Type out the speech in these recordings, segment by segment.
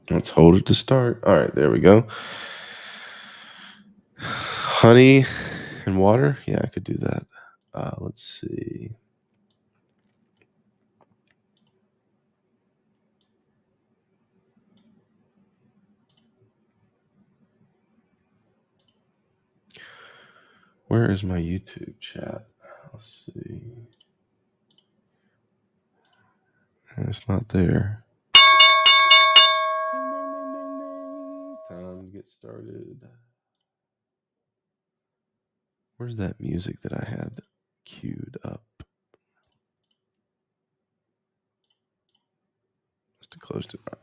Let's hold it to start. All right, there we go. Honey and water? Yeah, I could do that. Let's see. Where is my YouTube chat? Let's see. It's not there. Time to get started. Where's that music that I had queued up? Must have closed it up.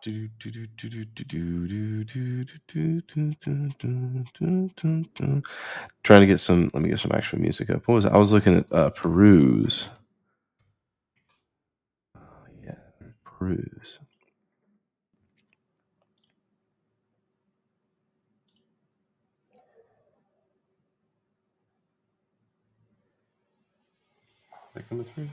Trying to get some. Let me get some actual music up. What was it? I was looking at Peruse. Yeah, Peruse. They coming through?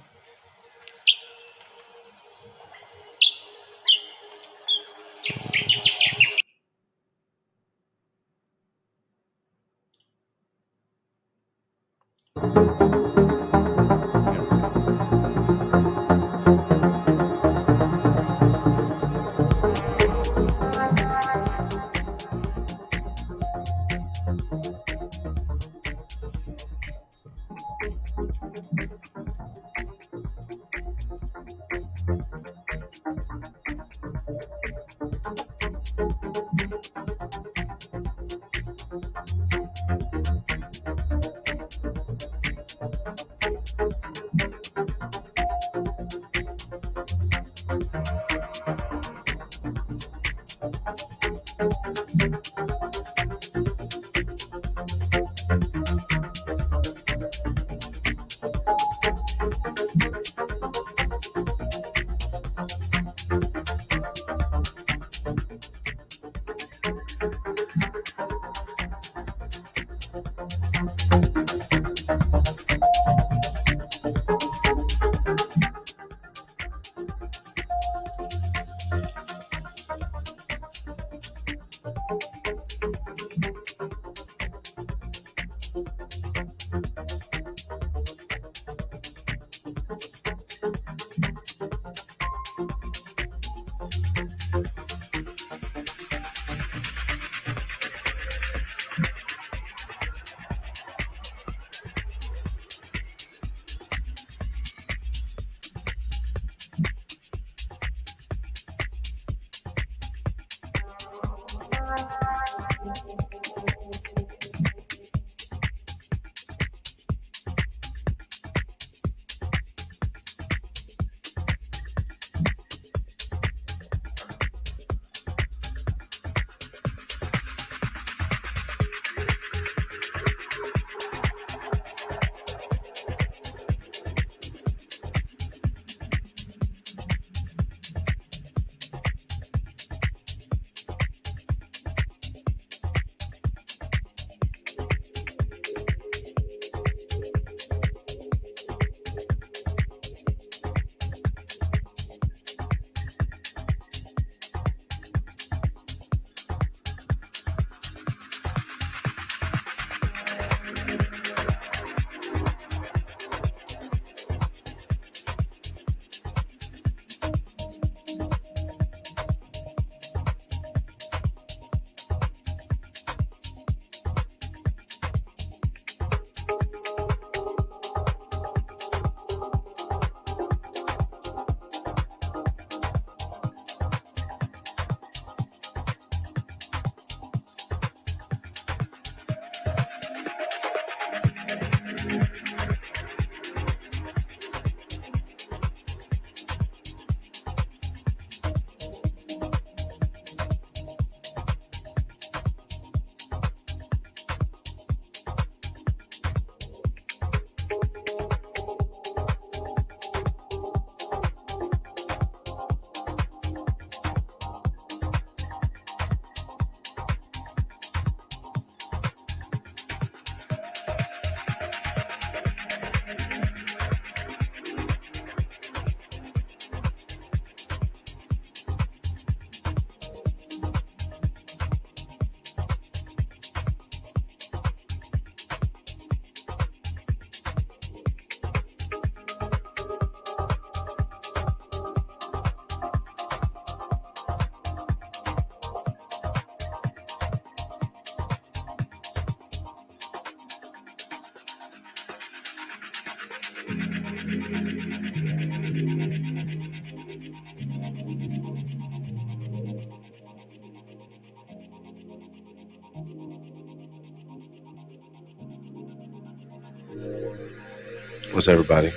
What's everybody?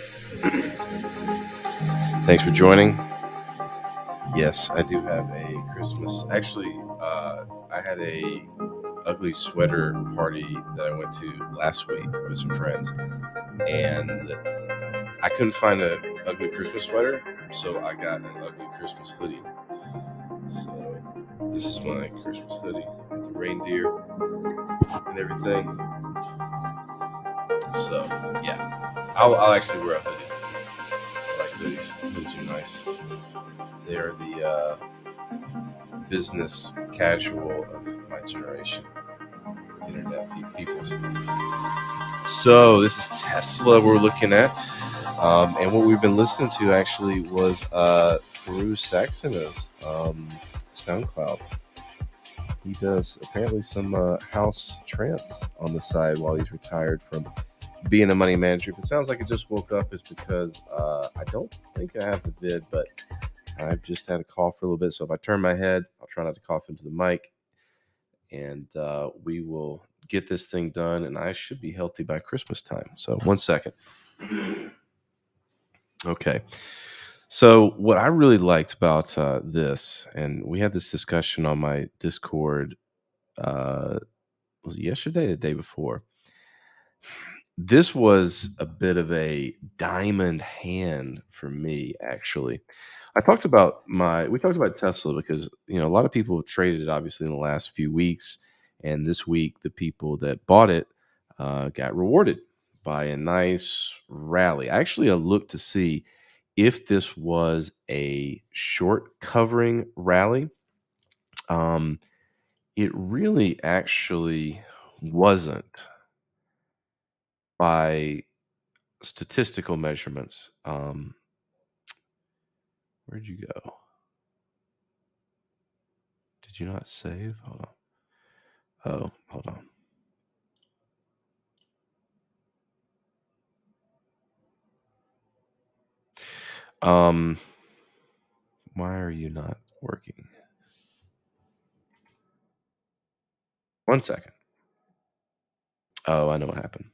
Thanks for joining. Yes, I do have a Christmas. Actually, I had a ugly sweater party that I went to last week with some friends, and I couldn't find a ugly Christmas sweater, so I got an ugly Christmas hoodie. So this is my Christmas hoodie with the reindeer and everything. So yeah, I'll actually wear a hoodie. I like hoodies. Hoodies are nice. They are the business casual of my generation, internet people. So this is Tesla we're looking at, and what we've been listening to actually was Peru Saxona's SoundCloud. He does apparently some house trance on the side while he's retired from being a money manager. If it sounds like it just woke up, it's because I don't think I have the vid, but I've just had a cough for a little bit. So if I turn my head, I'll try not to cough into the mic, and we will get this thing done, and I should be healthy by Christmas time. So 1 second. Okay. So what I really liked about this, and we had this discussion on my Discord, was it yesterday or the day before? This was a bit of a diamond hand for me, actually. We talked about Tesla because a lot of people have traded it obviously in the last few weeks, and this week the people that bought it got rewarded by a nice rally. Actually, I looked to see if this was a short covering rally. It really actually wasn't by statistical measurements. Where'd you go? Did you not save? Hold on. Oh, hold on. Why are you not working? 1 second. Oh, I know what happened.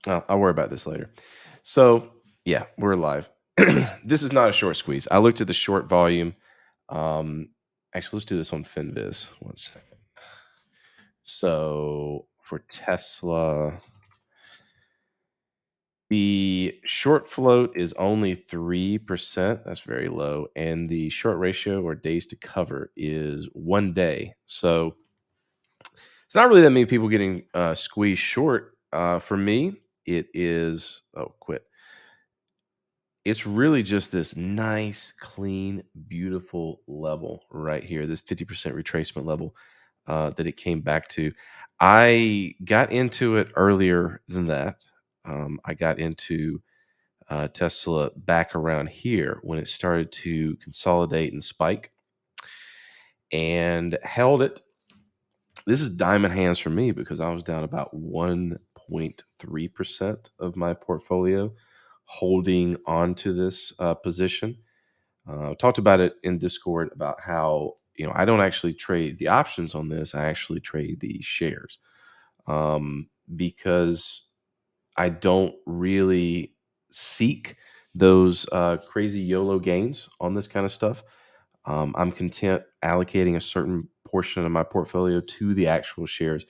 I'll worry about this later. So, yeah, we're live. This is not a short squeeze. I looked at the short volume. Actually, let's do this on FinViz. 1 second. So, for Tesla, the short float is only 3%. That's very low. And the short ratio or days to cover is 1 day. So, it's not really that many people getting squeezed short. For me, it is quit. It's really just this nice, clean, beautiful level right here. This 50% retracement level that it came back to. I got into it earlier than that. I got into Tesla back around here when it started to consolidate and spike, and held it. This is diamond hands for me because I was down about 1.3% of my portfolio holding on to this position. Talked about it in Discord about how I don't actually trade the options on this. I actually trade the shares because I don't really seek those crazy YOLO gains on this kind of stuff. I'm content allocating a certain portion of my portfolio to the actual shares,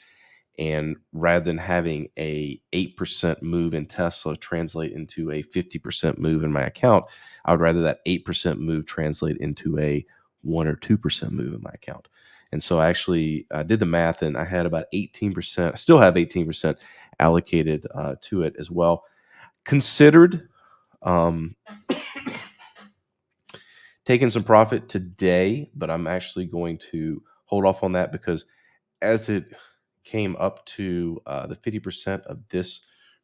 and rather than having a 8% move in Tesla translate into a 50% move in my account, I would rather that 8% move translate into a 1 or 2% move in my account. And so I actually did the math, and I had about 18%. I still have 18% allocated to it as well. Considered taking some profit today, but I'm actually going to hold off on that because as it came up to the 50% of this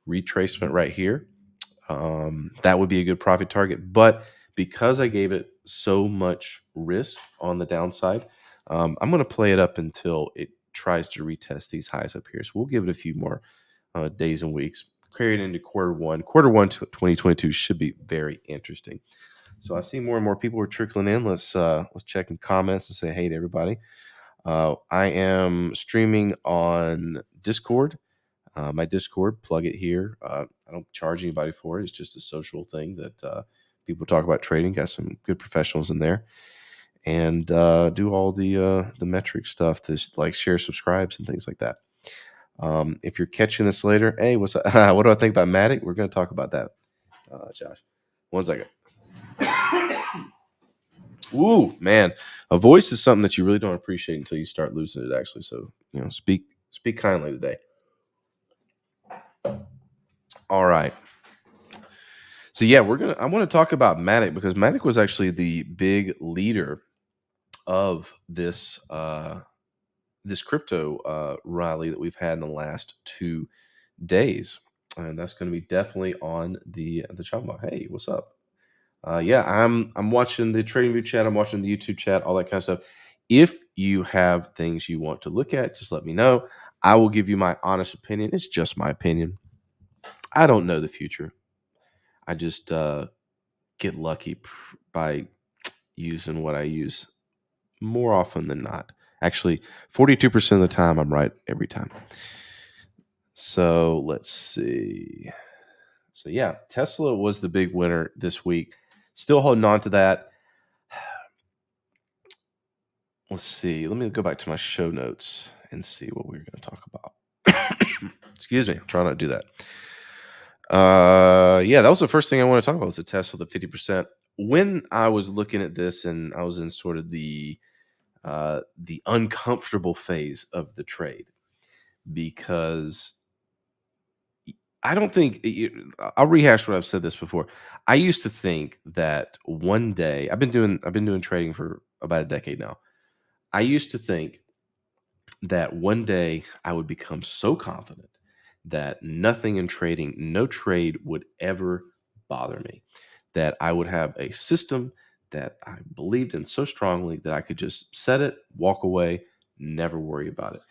retracement right here, that would be a good profit target. But because I gave it so much risk on the downside, I'm going to play it up until it tries to retest these highs up here. So we'll give it a few more days and weeks. Carried into quarter one. Quarter one 2022 should be very interesting. So I see more and more people are trickling in. Let's check in comments and say hey to everybody. I am streaming on Discord. My Discord, plug it here. I don't charge anybody for it. It's just a social thing that people talk about trading. Got some good professionals in there, and do all the metric stuff to like share subscribes and things like that. If you're catching this later, hey, what's up? What do I think about Matic? We're going to talk about that, Josh. 1 second. Ooh, man, a voice is something that you really don't appreciate until you start losing it. Actually, so speak kindly today. All right. So yeah, I want to talk about Matic because Matic was actually the big leader of this crypto rally that we've had in the last 2 days, and that's going to be definitely on the chat box. Hey, what's up? Yeah, I'm watching the trading view chat. I'm watching the YouTube chat, all that kind of stuff. If you have things you want to look at, just let me know. I will give you my honest opinion. It's just my opinion. I don't know the future. I just get lucky by using what I use more often than not. Actually, 42% of the time, I'm right every time. So let's see. So yeah, Tesla was the big winner this week. Still holding on to that. Let's see. Let me go back to my show notes and see what we're going to talk about. Excuse me. I'm trying not to do that. Yeah, that was the first thing I want to talk about was the Tesla, the 50%. When I was looking at this and I was in sort of the uncomfortable phase of the trade, because I don't think I'll rehash what I've said this before. I used to think that one day I've been doing trading for about a decade now. I used to think that one day I would become so confident that nothing in trading, no trade would ever bother me. That I would have a system that I believed in so strongly that I could just set it, walk away, never worry about it.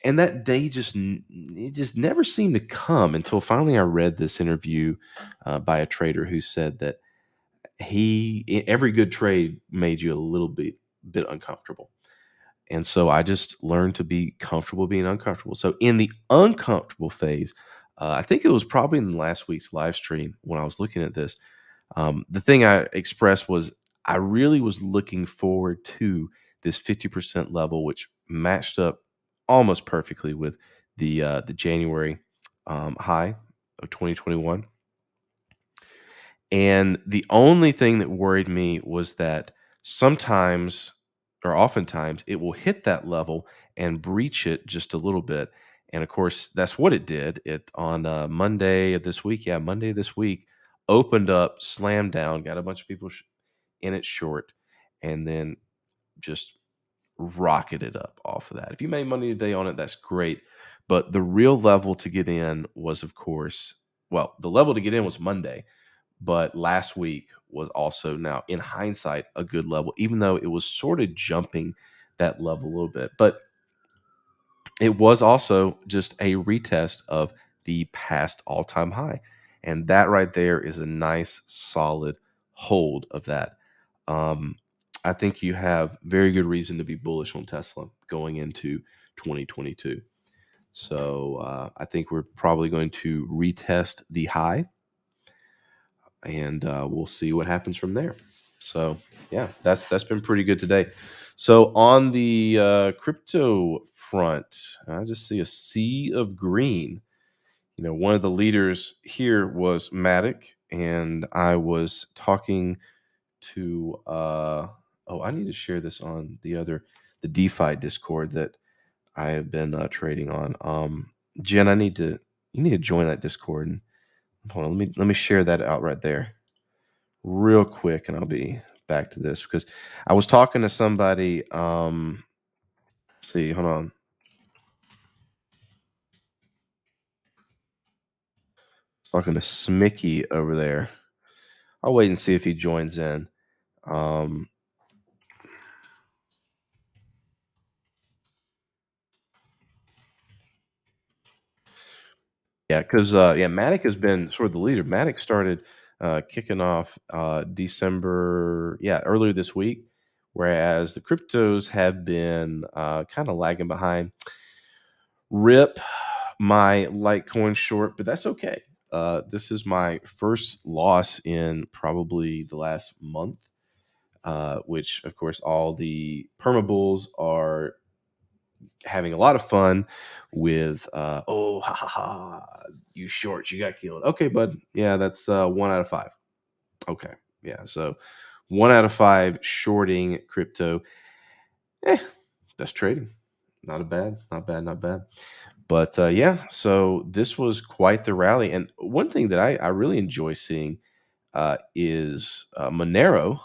And that day it just never seemed to come until finally I read this interview by a trader who said that every good trade made you a little bit uncomfortable. And so I just learned to be comfortable being uncomfortable. So in the uncomfortable phase, I think it was probably in last week's live stream when I was looking at this. The thing I expressed was I really was looking forward to this 50% level, which matched up almost perfectly with the January high of 2021. And the only thing that worried me was that sometimes or oftentimes it will hit that level and breach it just a little bit. And of course, that's what it did. It on Monday of this week, yeah, Monday this week, opened up, slammed down, got a bunch of people in it short, and then just rocketed up off of that. If you made money today on it, that's great. But the real level to get in was, of course, well, the level to get in was Monday, but last week was also now in hindsight a good level, even though it was sort of jumping that level a little bit. But it was also just a retest of the past all-time high. And that right there is a nice solid hold of that. I think you have very good reason to be bullish on Tesla going into 2022. So I think we're probably going to retest the high, and we'll see what happens from there. So yeah, that's been pretty good today. So on the crypto front, I just see a sea of green. One of the leaders here was Matic, and I was talking to oh, I need to share this on the DeFi Discord that I have been trading on. Jen, you need to join that Discord. And hold on, let me share that out right there real quick, and I'll be back to this because I was talking to somebody. See, hold on. I was talking to Smicky over there. I'll wait and see if he joins in. Um, Yeah, because Matic has been sort of the leader. Matic started kicking off December, earlier this week, whereas the cryptos have been kind of lagging behind. Rip my Litecoin short, but that's okay. This is my first loss in probably the last month, which, of course, all the permabulls are having a lot of fun with. Oh, ha ha ha! You short, you got killed. Okay, bud. Yeah, that's 1 out of 5. Okay, yeah. So 1 out of 5 shorting crypto. Eh, that's trading. Not a bad, not bad, not bad. But so this was quite the rally. And one thing that I really enjoy seeing is Monero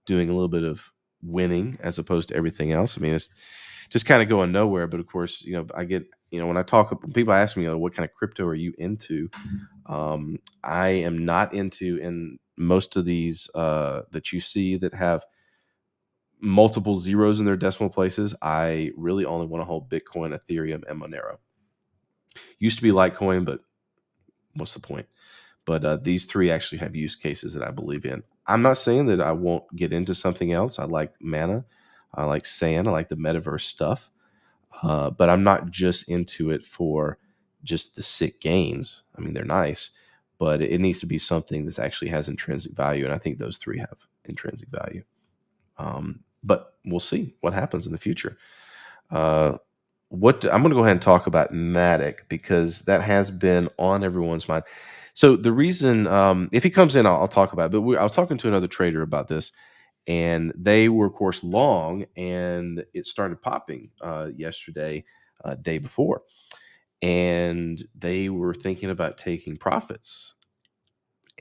doing a little bit of winning as opposed to everything else. I mean, it's just kind of going nowhere. But of course, I get, when I talk, when people ask me, what kind of crypto are you into? I am not into, in most of these that you see that have multiple zeros in their decimal places. I really only want to hold Bitcoin, Ethereum, and Monero. Used to be Litecoin, but what's the point? But these three actually have use cases that I believe in. I'm not saying that I won't get into something else. I like Mana, I like Sand, I like the metaverse stuff, but I'm not just into it for just the sick gains. I mean, they're nice, but it needs to be something that actually has intrinsic value, and I think those three have intrinsic value. But we'll see what happens in the future. Uh, I'm going to go ahead and talk about Matic because that has been on everyone's mind. So the reason, if he comes in, I'll talk about it. But I was talking to another trader about this, and they were, of course, long, and it started popping yesterday, day before, and they were thinking about taking profits.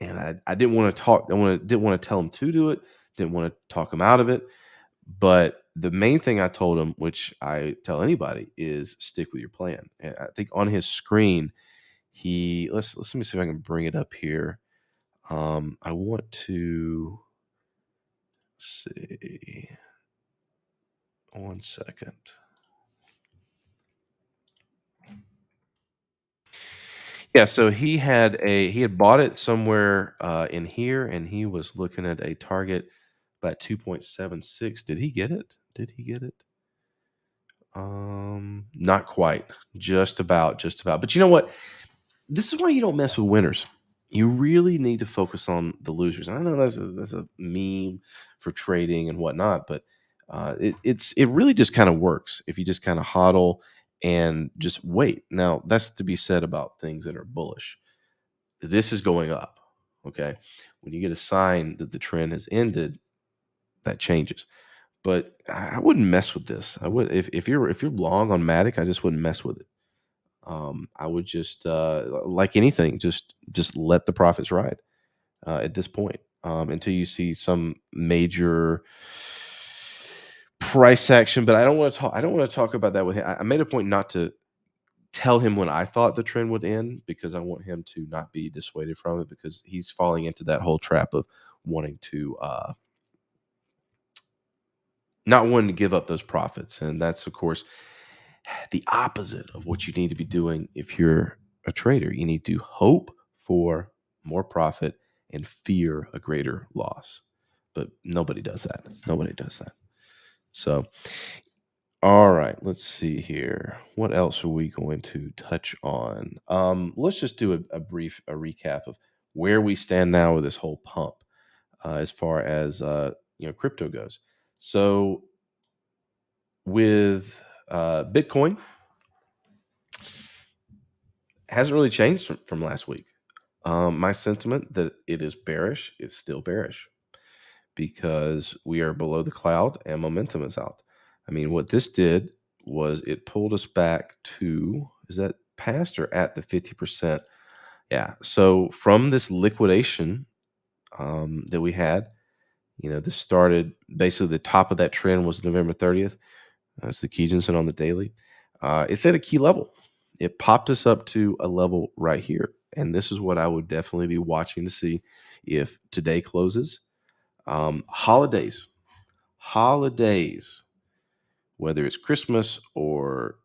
And I didn't want to talk. Didn't want to tell them to do it. Didn't want to talk them out of it. But the main thing I told him, which I tell anybody, is stick with your plan. And I think on his screen, let me see if I can bring it up here. I want to see 1 second. Yeah, so he had bought it somewhere in here, and he was looking at a target about 2.76. Did he get it? Did he get it? Not quite. Just about, just about. But you know what? This is why you don't mess with winners. You really need to focus on the losers. And I know that's a meme for trading and whatnot, but it really just kind of works if you just kind of hodl and just wait. Now that's to be said about things that are bullish. This is going up. Okay, when you get a sign that the trend has ended, that changes. But I wouldn't mess with this. I would if you're long on Matic, I just wouldn't mess with it. I would just like anything, just let the profits ride at this point until you see some major price action. But I don't want to talk. I don't want to talk about that with him. I made a point not to tell him when I thought the trend would end because I want him to not be dissuaded from it because he's falling into that whole trap of wanting to not wanting to give up those profits, and that's of course the opposite of what you need to be doing if you're a trader. You need to hope for more profit and fear a greater loss. But nobody does that. Nobody does that. So, all right, let's see here. What else are we going to touch on? Let's just do a brief recap of where we stand now with this whole pump as far as crypto goes. So with Bitcoin, hasn't really changed from last week. My sentiment that it is bearish is still bearish because we are below the cloud and momentum is out. I mean, what this did was it pulled us back to, is that past or at the 50%? Yeah. So from this liquidation that we had, this started basically the top of that trend was November 30th. That's the Kijinson on the daily. It's at a key level. It popped us up to a level right here. And this is what I would definitely be watching to see if today closes. Holidays, whether it's Christmas or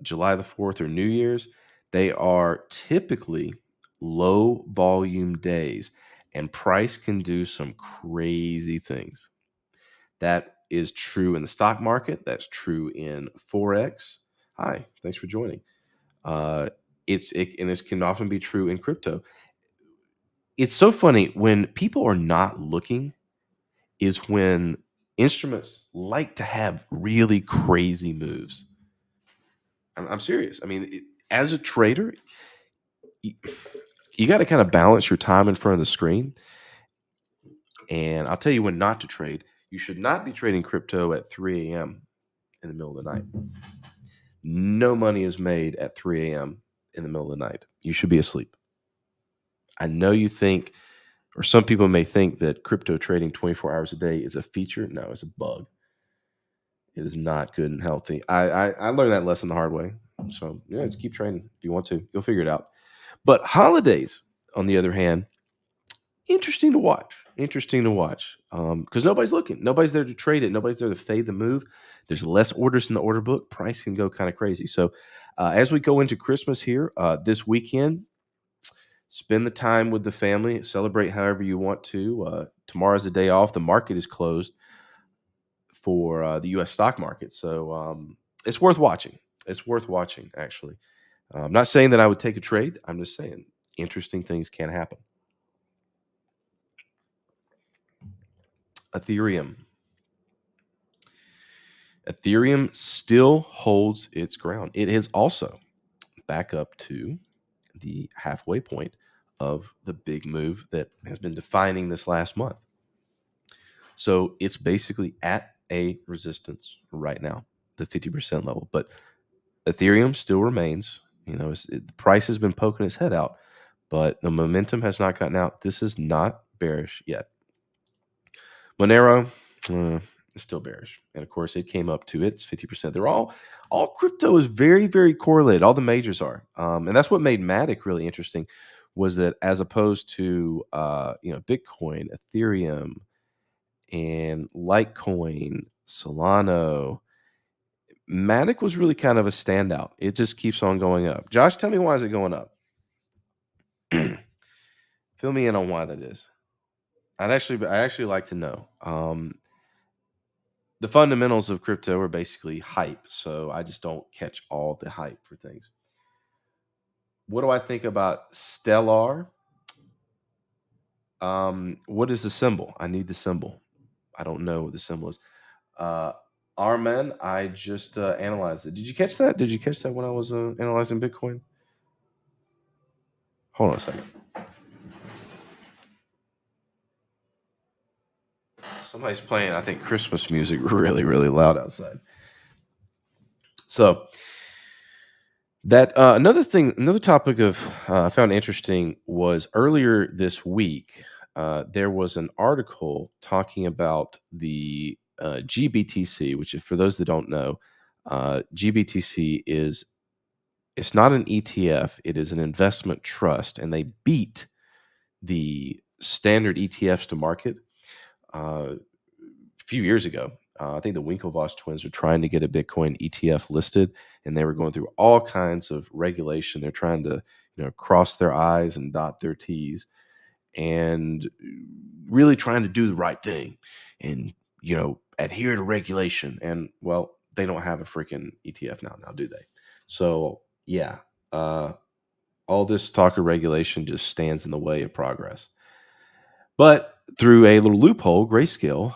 July the 4th or New Year's, They are typically low volume days, and price can do some crazy things. That is true in the stock market. That's true in Forex. Hi, thanks for joining. Uh, and this can often be true in crypto. It's so funny when people are not looking, is when instruments like to have really crazy moves. I'm serious. I mean, as a trader, you, you got to kind of balance your time in front of the screen. And I'll tell you when not to trade. You should not be trading crypto at 3 a.m. in the middle of the night. No money is made at 3 a.m. in the middle of the night. You should be asleep. I know you think, or some people may think that crypto trading 24 hours a day is a feature. No, it's a bug. It is not good and healthy. I learned that lesson the hard way. So yeah, just keep training if you want to. You'll figure it out. But holidays, on the other hand, interesting to watch. Interesting to watch because nobody's looking. Nobody's there to trade it. Nobody's there to fade the move. There's less orders in the order book. Price can go kind of crazy. So as we go into Christmas here this weekend, spend the time with the family. Celebrate however you want to. Tomorrow's a day off. The market is closed for the U.S. stock market. So it's worth watching. It's worth watching, actually. I'm not saying that I would take a trade. I'm just saying interesting things can happen. Ethereum. Ethereum still holds its ground. It is also back up to the halfway point of the big move that has been defining this last month. So it's basically at a resistance right now, the 50% level. But Ethereum still remains. The price has been poking its head out, but the momentum has not gotten out. This is not bearish yet. Monero is still bearish, and of course, it came up to its 50%. They're all crypto is very, very correlated. All the majors are, and that's what made Matic really interesting. Was that as opposed to Bitcoin, Ethereum, and Litecoin, Solano, Matic was really kind of a standout. It just keeps on going up. Josh, tell me why is it going up? Fill me in on why that is. I actually like to know. The fundamentals of crypto are basically hype, so I just don't catch all the hype for things. What do I think about Stellar? What is the symbol? I need the symbol. I don't know what the symbol is. Uh, Armen, I just analyzed it. Did you catch that? Did you catch that when I was analyzing Bitcoin? Hold on a second. Somebody's playing, I think, Christmas music really, really loud outside. So that another topic of I found interesting was earlier this week. There was an article talking about the GBTC, which, for those that don't know, GBTC it's not an ETF; it is an investment trust, and they beat the standard ETFs to market a few years ago. I think the Winklevoss twins are trying to get a Bitcoin ETF listed, and they were going through all kinds of regulation. They're trying to, cross their I's and dot their T's, and really trying to do the right thing, and adhere to regulation. And well, they don't have a freaking ETF now, do they? So yeah, all this talk of regulation just stands in the way of progress. But through a little loophole, Grayscale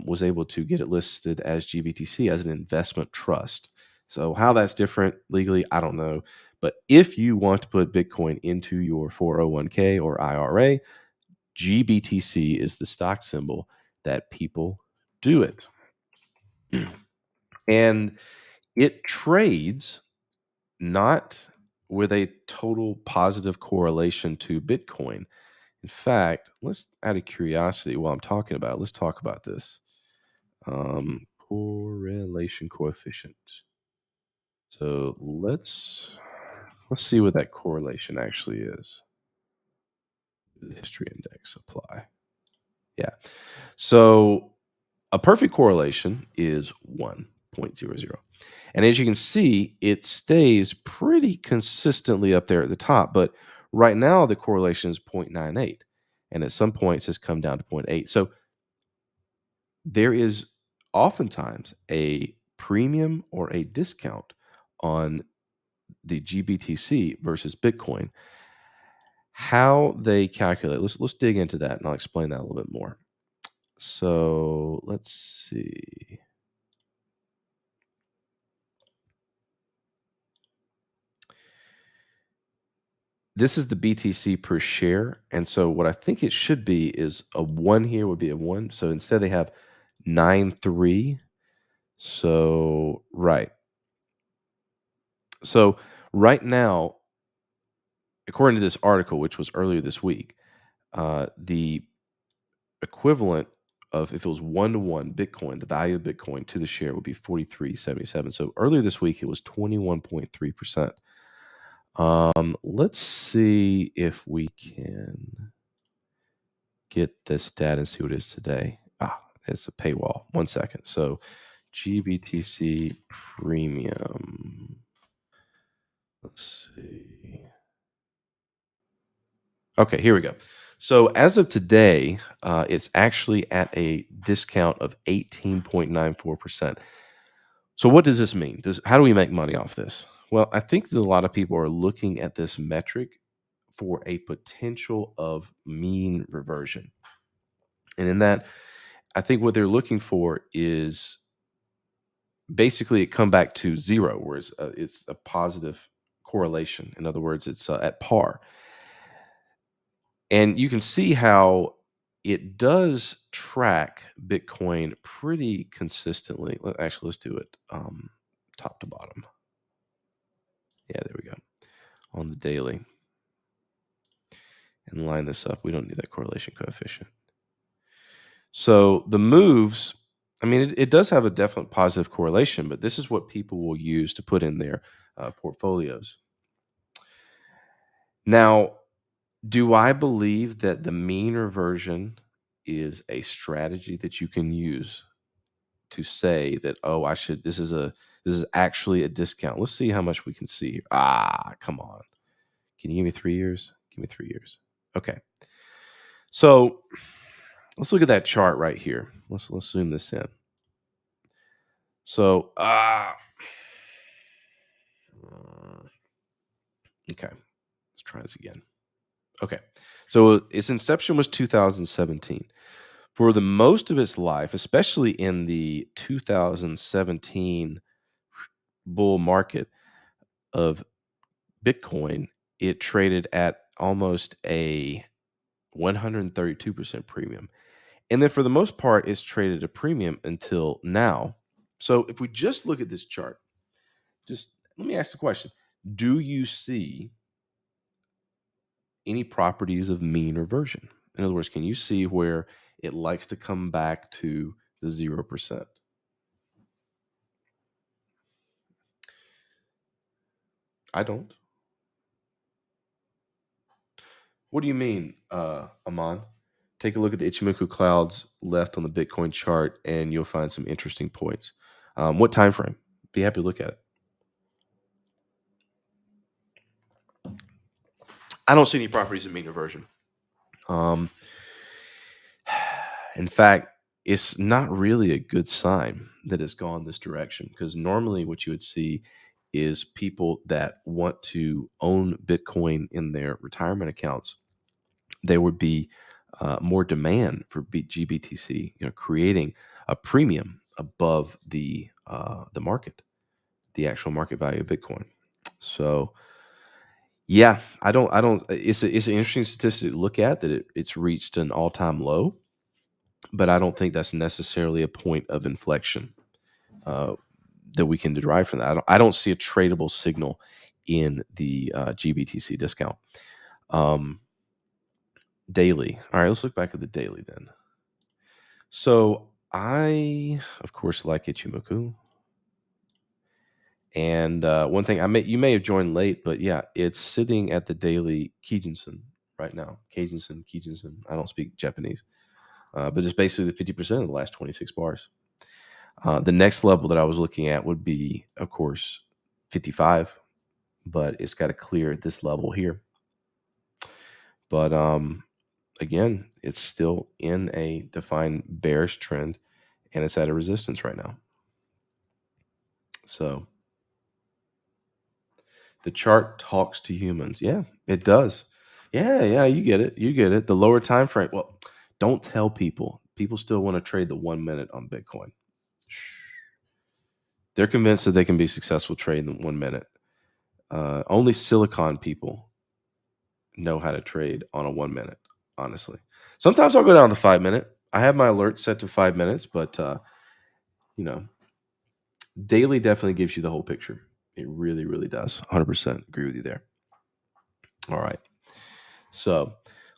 was able to get it listed as GBTC as an investment trust. So how that's different legally, I don't know. But if you want to put Bitcoin into your 401k or IRA, GBTC is the stock symbol that people do it. And it trades not with a total positive correlation to Bitcoin. In fact, let's, out of curiosity, while I'm talking about it, let's talk about this. Correlation coefficient. So let's see what that correlation actually is. The history index apply. Yeah. So a perfect correlation is 1.00. And as you can see, it stays pretty consistently up there at the top. But right now, the correlation is 0.98. And at some points, has come down to 0.8. So there is oftentimes a premium or a discount on the GBTC versus Bitcoin. How they calculate, let's dig into that, and I'll explain that a little bit more. So let's see. This is the BTC per share, and so what I think it should be is a 1 here would be a 1. So instead they have 9.3. So right. So right now, according to this article, which was earlier this week, the equivalent of if it was 1-to-1 Bitcoin, the value of Bitcoin to the share would be 43.77. So earlier this week it was 21.3%. Let's see if we can get this data and see what it is today. It's a paywall. 1 second. So GBTC premium. Let's see. Okay, here we go. So as of today, it's actually at a discount of 18.94%. So what does this mean? How do we make money off this? Well, I think that a lot of people are looking at this metric for a potential of mean reversion. And in that, I think what they're looking for is basically it come back to zero, where it's a positive correlation. In other words, it's at par. And you can see how it does track Bitcoin pretty consistently. Actually, let's do it top to bottom. Yeah, there we go. On the daily. And line this up. We don't need that correlation coefficient. So the moves, I mean, it does have a definite positive correlation, but this is what people will use to put in their portfolios. Now, do I believe that the mean reversion is a strategy that you can use to say that, oh, this is actually a discount? Let's see how much we can see. Come on. Can you give me 3 years? Give me 3 years. Okay. So let's look at that chart right here. Let's zoom this in. So, okay, let's try this again. Okay, so its inception was 2017. For the most of its life, especially in the 2017 bull market of Bitcoin, it traded at almost a 132% premium. And then for the most part, it's traded a premium until now. So if we just look at this chart, just let me ask the question. Do you see any properties of mean reversion? In other words, can you see where it likes to come back to the 0%? I don't. What do you mean, Aman? Take a look at the Ichimoku clouds left on the Bitcoin chart, and you'll find some interesting points. What time frame? Be happy to look at it. I don't see any properties of mean reversion. In fact, it's not really a good sign that it's gone this direction, because normally what you would see is people that want to own Bitcoin in their retirement accounts. There would be more demand for GBTC, creating a premium above the market, the actual market value of Bitcoin. So, yeah, I don't. It's an interesting statistic to look at that it's reached an all-time low, but I don't think that's necessarily a point of inflection that we can derive from that. I don't see a tradable signal in the GBTC discount. Daily. All right, let's look back at the daily then. So I, of course, like Ichimoku. And one thing you may have joined late, but yeah, it's sitting at the daily Kijinsen right now. Kijinsen. I don't speak Japanese, but it's basically the 50% of the last 26 bars. The next level that I was looking at would be, of course, 55, but it's got to clear this level here. But again, it's still in a defined bearish trend, and it's at a resistance right now. So the chart talks to humans. Yeah, it does. Yeah, you get it. You get it. The lower time frame. Well, don't tell people. People still want to trade the 1 minute on Bitcoin. They're convinced that they can be successful trading the 1 minute. Only silicon people know how to trade on a 1 minute, honestly. Sometimes I'll go down to 5 minute. I have my alert set to 5 minutes, but daily definitely gives you the whole picture. It really, really does. 100% agree with you there. All right. So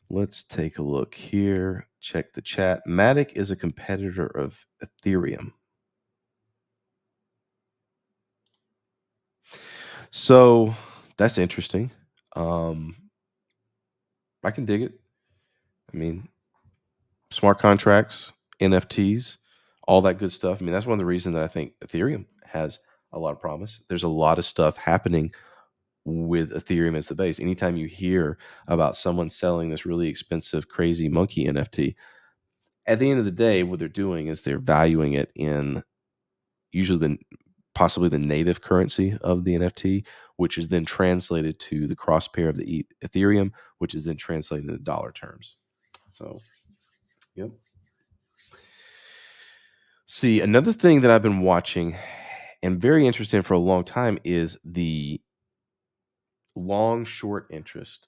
let's take a look here. Check the chat. Matic is a competitor of Ethereum. So that's interesting. I can dig it. I mean, smart contracts, NFTs, all that good stuff. I mean, that's one of the reasons that I think Ethereum has a lot of promise. There's a lot of stuff happening with Ethereum as the base. Anytime you hear about someone selling this really expensive, crazy monkey NFT, at the end of the day, what they're doing is they're valuing it in usually possibly the native currency of the NFT, which is then translated to the cross pair of the Ethereum, which is then translated into dollar terms. So, yep. See, another thing that I've been watching and very interesting for a long time is the long short interest,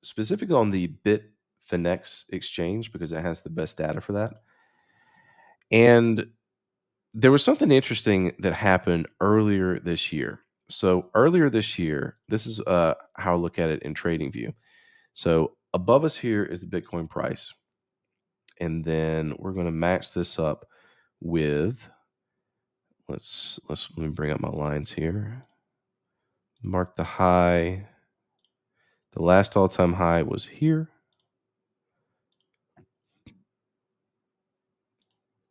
specifically on the Bitfinex exchange, because it has the best data for that. And there was something interesting that happened earlier this year. So earlier this year, this is how I look at it in TradingView. So above us here is the Bitcoin price. And then we're going to match this up with, let me bring up my lines here. Mark the high. The last all-time high was here.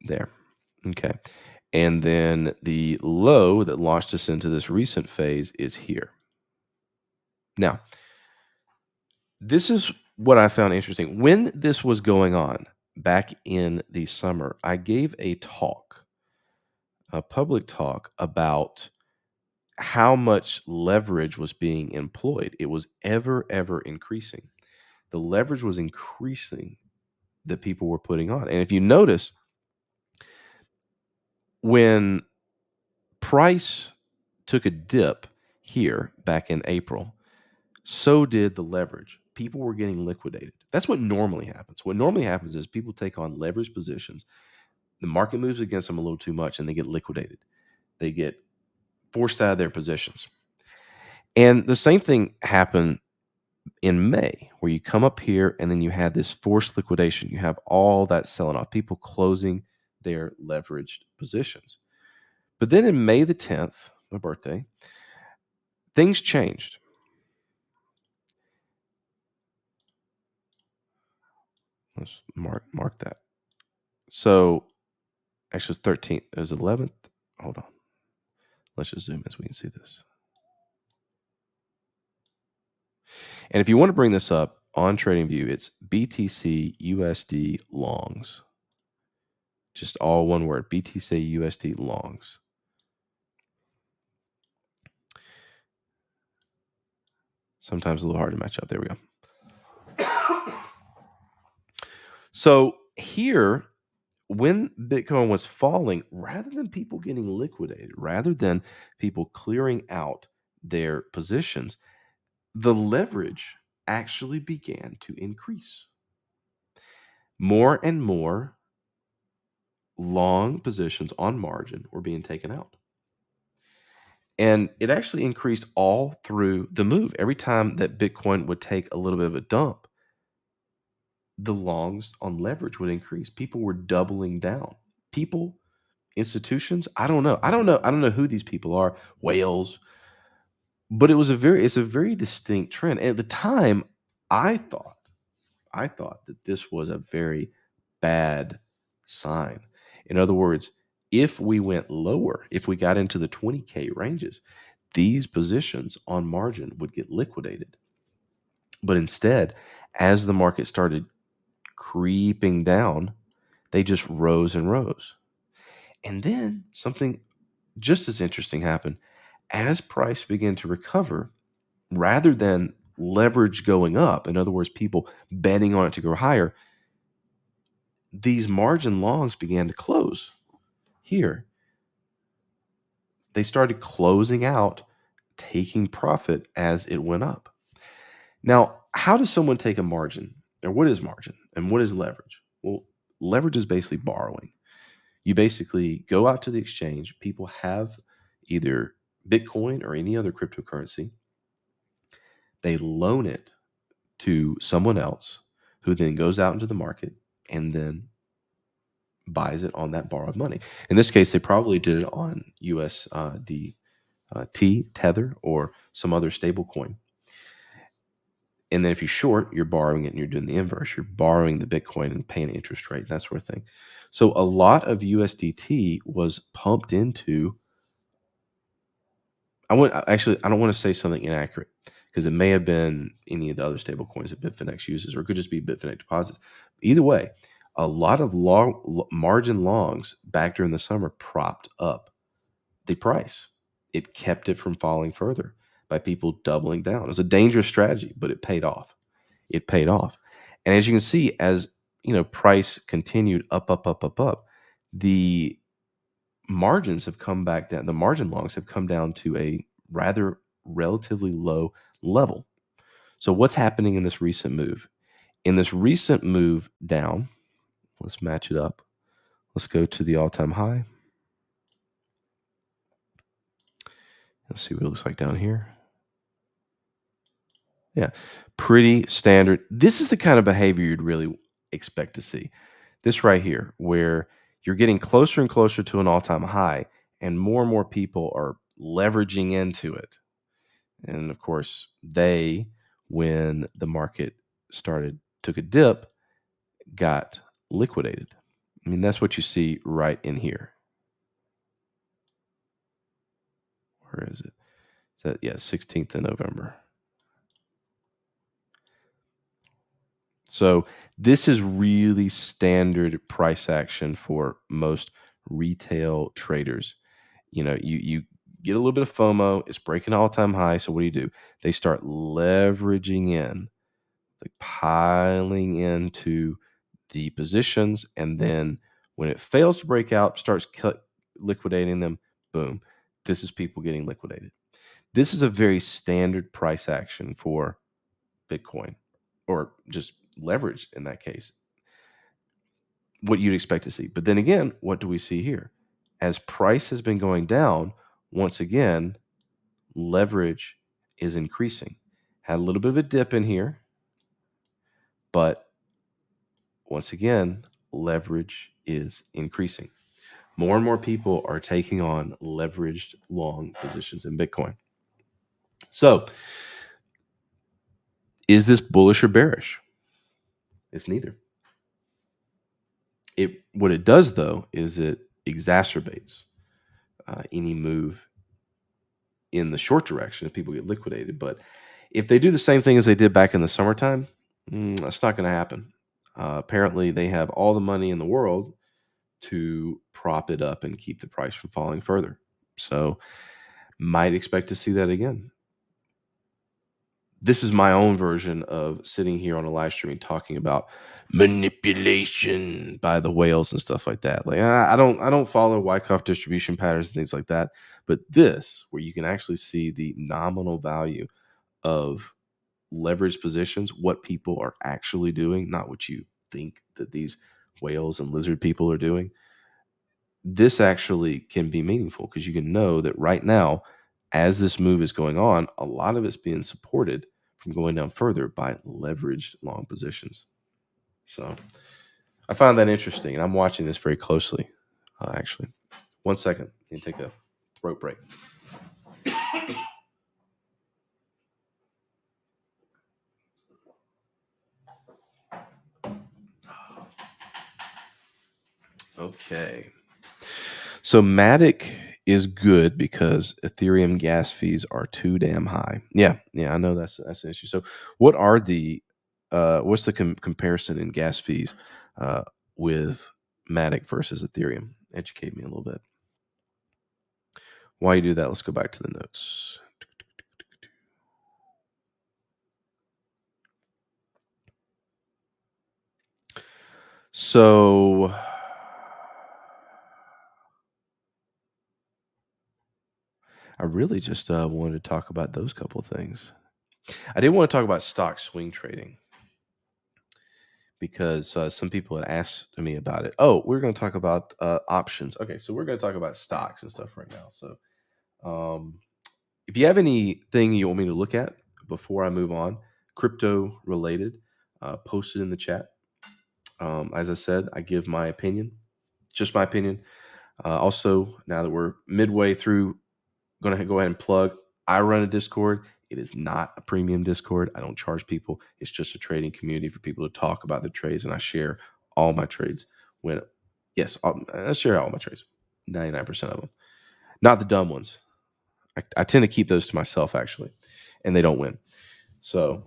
There. Okay. And then the low that launched us into this recent phase is here. Now, this is what I found interesting. When this was going on back in the summer, I gave a talk, a public talk about how much leverage was being employed. It was ever increasing. The leverage was increasing that people were putting on. And if you notice, when price took a dip here back in April, so did the leverage. People were getting liquidated. That's what normally happens. What normally happens is people take on leverage positions. The market moves against them a little too much and they get liquidated. They get forced out of their positions. And the same thing happened in May, where you come up here and then you had this forced liquidation. You have all that selling off, people closing their leveraged positions. But then in May the 10th, my birthday, things changed. Let's mark that. So actually it's 13th. It was 11th. Hold on. Let's just zoom in so we can see this. And if you want to bring this up on TradingView, it's BTC USD longs. Just all one word, BTC USD longs. Sometimes a little hard to match up. There we go. So here, when Bitcoin was falling, rather than people getting liquidated, rather than people clearing out their positions, the leverage actually began to increase. More and more long positions on margin were being taken out. And it actually increased all through the move. Every time that Bitcoin would take a little bit of a dump, the longs on leverage would increase. People were doubling down. People, institutions, I don't know who these people are, whales. But it's a very distinct trend. And at the time, I thought that this was a very bad sign. In other words, If we went lower, if we got into the 20K ranges, these positions on margin would get liquidated. But instead, as the market started creeping down, they just rose and rose. And then something just as interesting happened. As price began to recover, rather than leverage going up, in other words, people betting on it to go higher, these margin longs began to close here. They started closing out, taking profit as it went up. Now, how does someone take a margin? Or what is margin? And what is leverage? Well, leverage is basically borrowing. You basically go out to the exchange, people have either Bitcoin or any other cryptocurrency. They loan it to someone else who then goes out into the market and then buys it on that borrowed money. In this case, they probably did it on USD Tether, or some other stable coin. And then if you short, you're borrowing it and you're doing the inverse. You're borrowing the Bitcoin and paying interest rate, that sort of thing. So a lot of USDT was pumped into. I don't want to say something inaccurate because it may have been any of the other stable coins that Bitfinex uses, or it could just be Bitfinex deposits. Either way, a lot of margin longs back during the summer propped up the price. It kept it from falling further by people doubling down. It was a dangerous strategy, but it paid off. It paid off. And as you can see, as price continued up, the margins have come back down. The margin longs have come down to a rather relatively low level. So what's happening in this recent move? In this recent move down, let's match it up. Let's go to the all-time high. Let's see what it looks like down here. Yeah, pretty standard. This is the kind of behavior you'd really expect to see. This right here, where you're getting closer and closer to an all-time high, and more people are leveraging into it. And of course, when the market took a dip, got liquidated. I mean, that's what you see right in here. Where is it? Yeah, 16th of November. So this is really standard price action for most retail traders. You get a little bit of FOMO. It's breaking all-time high. So what do? They start leveraging in, like piling into the positions, and then when it fails to break out, starts liquidating them. Boom. This is people getting liquidated. This is a very standard price action for Bitcoin, or just leverage in that case. What you'd expect to see. But then again, what do we see here? As price has been going down, once again, leverage is increasing. Had a little bit of a dip in here, but once again, leverage is increasing. More and more people are taking on leveraged long positions in Bitcoin. So, is this bullish or bearish? It's neither. What it does, though, is it exacerbates any move in the short direction if people get liquidated. But if they do the same thing as they did back in the summertime, that's not going to happen. Apparently, they have all the money in the world to prop it up and keep the price from falling further. So, might expect to see that again. This is my own version of sitting here on a live stream talking about manipulation by the whales and stuff like that. Like I don't follow Wyckoff distribution patterns and things like that. But this, where you can actually see the nominal value of leveraged positions, what people are actually doing, not what you think that these whales and lizard people are doing. This actually can be meaningful because you can know that right now, as this move is going on, a lot of it's being supported from going down further by leveraged long positions. So I find that interesting, and I'm watching this very closely, actually. 1 second. Let me take a throat break. Okay. So Matic is good because Ethereum gas fees are too damn high. Yeah, I know that's an issue. So what are the what's the comparison in gas fees uh, with Matic versus Ethereum? Educate me a little bit. While you do that, let's go back to the notes. So I really just wanted to talk about those couple things. I did want to talk about stock swing trading because some people had asked me about it. Oh, we're going to talk about options. Okay, so we're going to talk about stocks and stuff right now. So if you have anything you want me to look at before I move on, crypto related, post it in the chat. As I said, I give my opinion, just my opinion. Also, now that we're midway through, going to go ahead and plug. I run a Discord. It is not a premium Discord. I don't charge people. It's just a trading community for people to talk about their trades, and I share all my trades. When yes, I share all my trades, 99% of them, not the dumb ones. I tend to keep those to myself actually, and they don't win. So,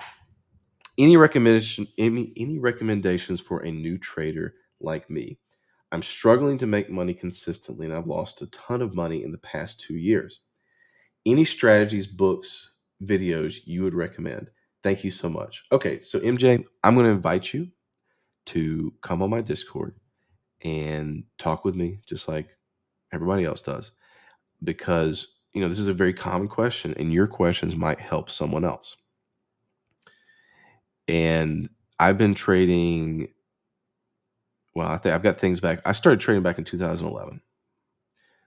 any recommendations for a new trader like me? I'm struggling to make money consistently, and I've lost a ton of money in the past 2 years. Any strategies, books, videos you would recommend? Thank you so much. Okay, so MJ, I'm going to invite you to come on my Discord and talk with me just like everybody else does because, this is a very common question and your questions might help someone else. And I've been trading, well, I think I've got things back. I started trading back in 2011.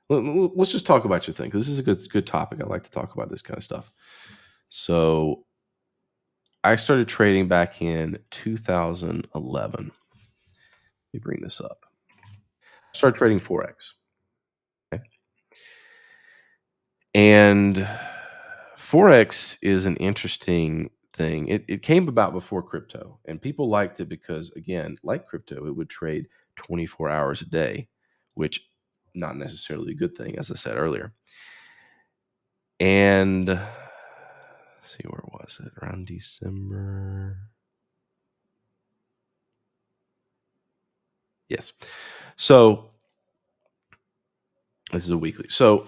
Let's just talk about your thing because this is a good topic. I like to talk about this kind of stuff. So I started trading back in 2011. Let me bring this up. I started trading Forex. Okay? And Forex is an interesting thing. It came about before crypto, and people liked it because, again, like crypto, it would trade 24 hours a day, which not necessarily a good thing, as I said earlier. And let's see, where was it? Around December. Yes. So this is a weekly. So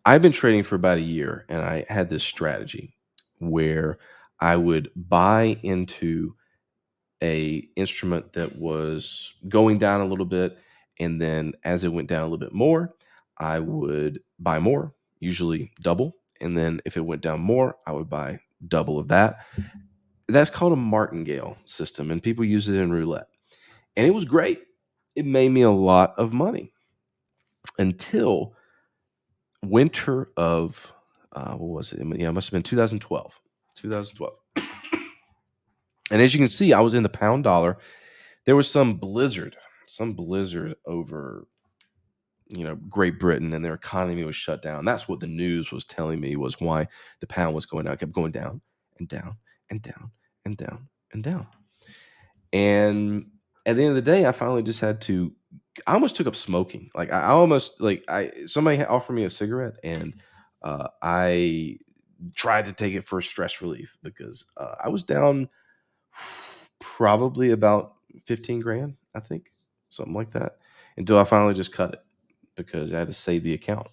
I've been trading for about a year, and I had this strategy where I would buy into a instrument that was going down a little bit, and then as it went down a little bit more, I would buy more, usually double, and then if it went down more, I would buy double of that. That's called a martingale system, and people use it in roulette, and it was great. It made me a lot of money until winter of what was it? Yeah, it must have been 2012. 2012. And as you can see, I was in the pound dollar. There was some blizzard over, Great Britain, and their economy was shut down. That's what the news was telling me was why the pound was going down. It kept going down and down and down and down and down. And at the end of the day, I finally just had to. I almost took up smoking. Like I almost like I somebody offered me a cigarette, and I tried to take it for stress relief because I was down probably about 15 grand, I think, something like that, until I finally just cut it because I had to save the account.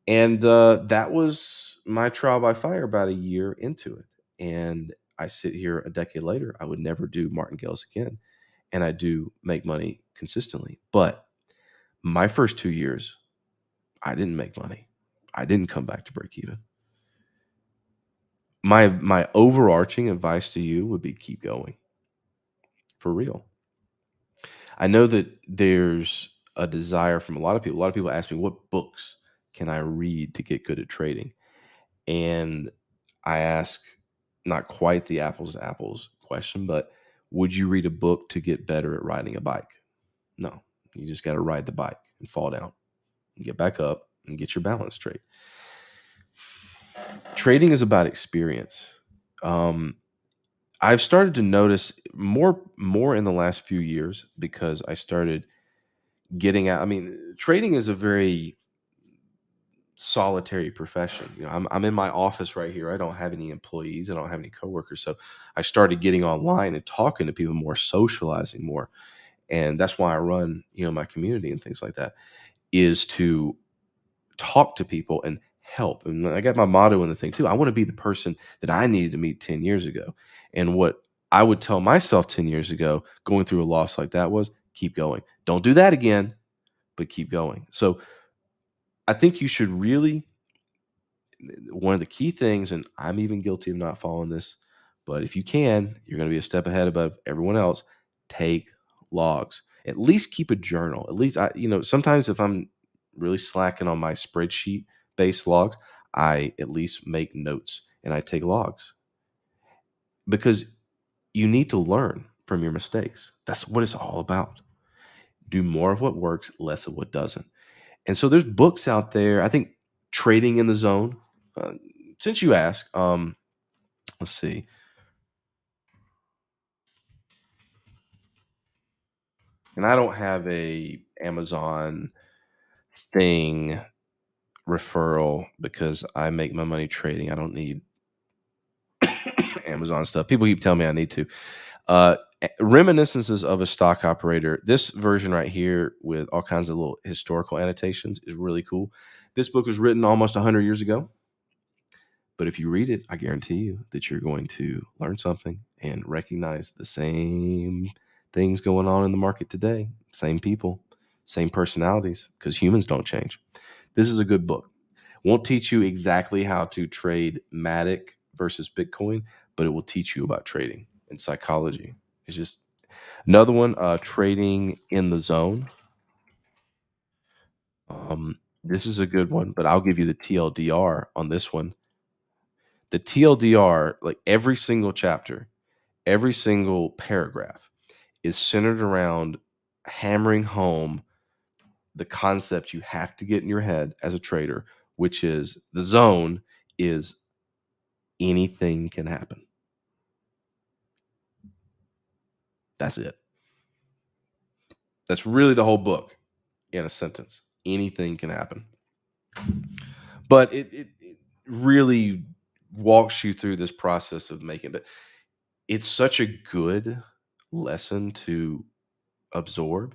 And that was my trial by fire about a year into it. And I sit here a decade later, I would never do martingales again. And I do make money consistently. But my first 2 years, I didn't make money. I didn't come back to break even. My overarching advice to you would be keep going. For real. I know that there's a desire from a lot of people. A lot of people ask me, what books can I read to get good at trading? And I ask not quite the apples to apples question, but would you read a book to get better at riding a bike? No, you just got to ride the bike and fall down and get back up and get your balance straight. Trading is about experience. I've started to notice more in the last few years because I started getting out. I mean, trading is a very solitary profession. I'm in my office right here. I don't have any employees. I don't have any coworkers. So I started getting online and talking to people more, socializing more, and that's why I run, my community and things like that, is to talk to people and help. And I got my motto in the thing too. I want to be the person that I needed to meet 10 years ago. And what I would tell myself 10 years ago, going through a loss like that, was keep going. Don't do that again, but keep going. So I think you should really, one of the key things, and I'm even guilty of not following this, but if you can, you're going to be a step ahead above everyone else. Take logs. At least keep a journal. At least sometimes if I'm really slacking on my spreadsheet based logs, I at least make notes and I take logs because you need to learn from your mistakes. That's what it's all about. Do more of what works, less of what doesn't. And so there's books out there. I think Trading in the Zone. Uh, since you ask, let's see. And I don't have a Amazon thing referral because I make my money trading. I don't need Amazon stuff. People keep telling me I need to. Reminiscences of a Stock Operator. This version right here with all kinds of little historical annotations is really cool. This book was written almost 100 years ago. But if you read it, I guarantee you that you're going to learn something and recognize the same things going on in the market today. Same people, same personalities, because humans don't change. This is a good book. Won't teach you exactly how to trade Matic versus Bitcoin, but it will teach you about trading and psychology. It's just another one, Trading in the Zone. This is a good one, but I'll give you the TLDR on this one. The TLDR, like every single chapter, every single paragraph is centered around hammering home the concept you have to get in your head as a trader, which is the zone is anything can happen. That's it. That's really the whole book in a sentence. Anything can happen. But it really walks you through this process of making it. It's such a good lesson to absorb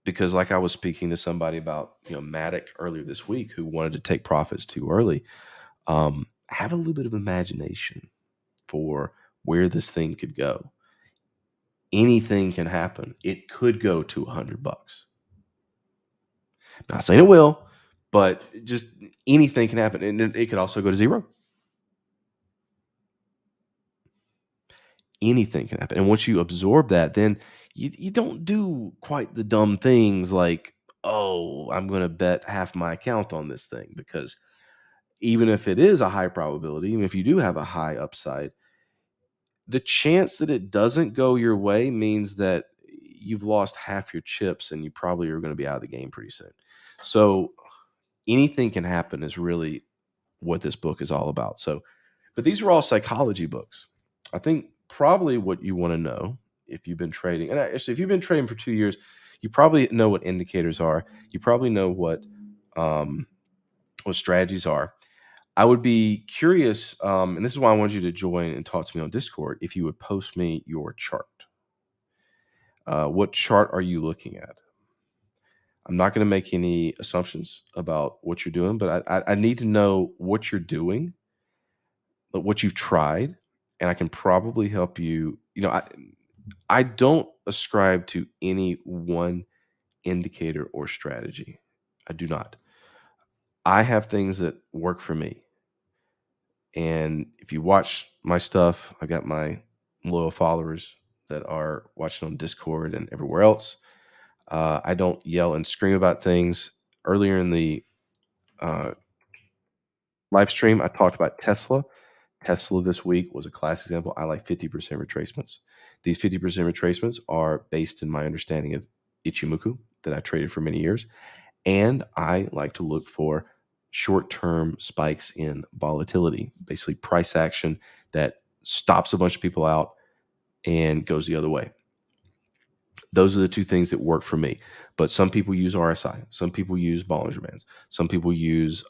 because like I was speaking to somebody about, Matic earlier this week who wanted to take profits too early. Have a little bit of imagination for where this thing could go. Anything can happen. It could go to $100. Not saying it will, but just anything can happen. And it could also go to zero. Anything can happen. And once you absorb that, then you don't do quite the dumb things like, oh, I'm going to bet half my account on this thing. Because even if it is a high probability, even if you do have a high upside, the chance that it doesn't go your way means that you've lost half your chips and you probably are going to be out of the game pretty soon. So anything can happen is really what this book is all about. So, but these are all psychology books. I think probably what you want to know if you've been trading, and actually, if you've been trading for 2 years, you probably know what indicators are. You probably know what strategies are. I would be curious, and this is why I wanted you to join and talk to me on Discord. If you would post me your chart, what chart are you looking at? I'm not going to make any assumptions about what you're doing, but I need to know what you're doing, what you've tried, and I can probably help you. I don't ascribe to any one indicator or strategy. I do not. I have things that work for me. And if you watch my stuff, I got my loyal followers that are watching on Discord and everywhere else. I don't yell and scream about things. Earlier in the uh, live stream, I talked about Tesla. Tesla this week was a class example. I like 50% retracements. These 50% retracements are based in my understanding of Ichimoku that I traded for many years. And I like to look for short-term spikes in volatility, basically price action that stops a bunch of people out and goes the other way. Those are the two things that work for me. But some people use RSI, some people use Bollinger Bands, some people use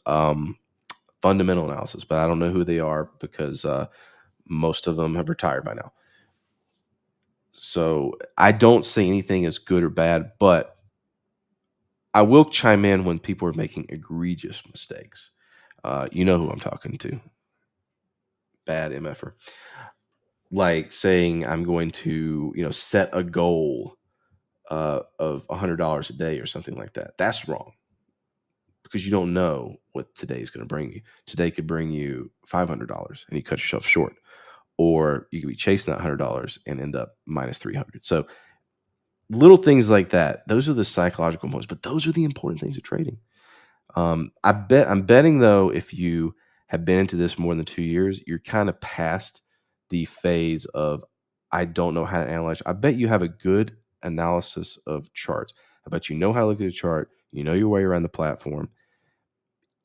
fundamental analysis, but I don't know who they are because most of them have retired by now. So I don't say anything as good or bad, but I will chime in when people are making egregious mistakes. You know who I'm talking to. Bad MFer. Like saying I'm going to, set a goal of $100 a day or something like that. That's wrong because you don't know what today is going to bring you. Today could bring you $500 and you cut yourself short, or you could be chasing that $100 and end up minus 300. So little things like that, those are the psychological moves, but those are the important things of trading. I'm betting though, if you have been into this more than 2 years, you're kind of past the phase of I don't know how to analyze. I bet you have a good analysis of charts. I bet you know how to look at a chart. You know your way around the platform.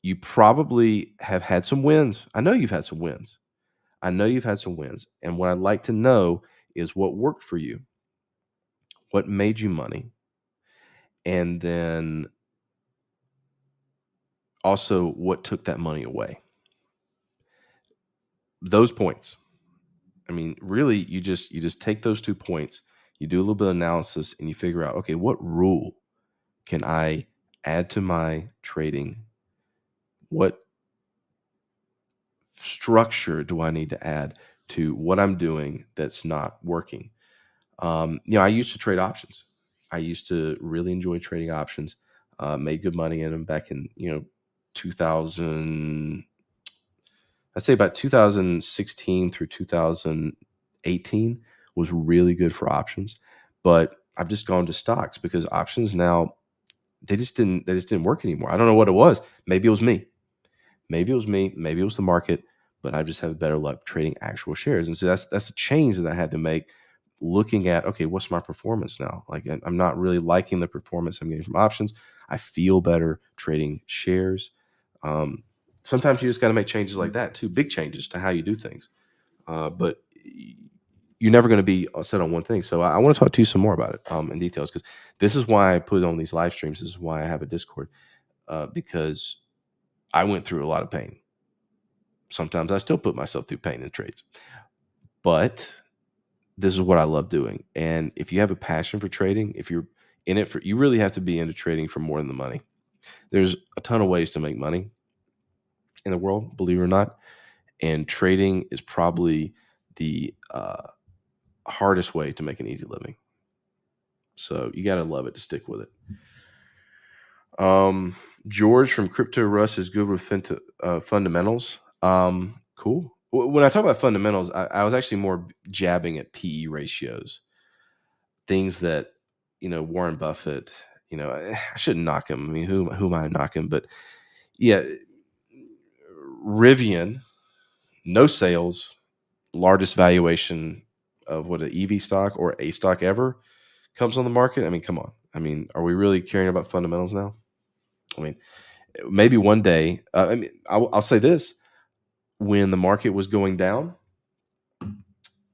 You probably have had some wins. I know you've had some wins. And what I'd like to know is what worked for you, what made you money, and then also what took that money away. Those points. I mean, really, you just take those 2 points, you do a little bit of analysis, and you figure out, okay, what rule can I add to my trading? What structure do I need to add to what I'm doing that's not working? I used to trade options. I used to really enjoy trading options. Made good money in them back in 2000. I'd say about 2016 through 2018 was really good for options, but I've just gone to stocks because options now they just didn't work anymore. I don't know what it was. Maybe it was me. Maybe it was me. Maybe it was the market. But I just have better luck trading actual shares, and so that's a change that I had to make. Looking at, okay, what's my performance now? Like I'm not really liking the performance I'm getting from options. I feel better trading shares. Sometimes you just got to make changes like that too, big changes to how you do things. But you're never going to be set on one thing. So I want to talk to you some more about it in details, because this is why I put on these live streams. This is why I have a Discord, because I went through a lot of pain. Sometimes I still put myself through pain in trades, but this is what I love doing. And if you have a passion for trading, if you're in it for, you really have to be into trading for more than the money. There's a ton of ways to make money in the world, believe it or not. And trading is probably the hardest way to make an easy living. So you got to love it to stick with it. George from Crypto Russ is good with fundamentals. Cool. When I talk about fundamentals, I was actually more jabbing at PE ratios, things that, Warren Buffett, I shouldn't knock him. I mean, who am I knocking? But yeah, Rivian, no sales, largest valuation of what an EV stock or a stock ever comes on the market. I mean, come on. I mean, are we really caring about fundamentals now? I mean, maybe one day. I'll say this: when the market was going down,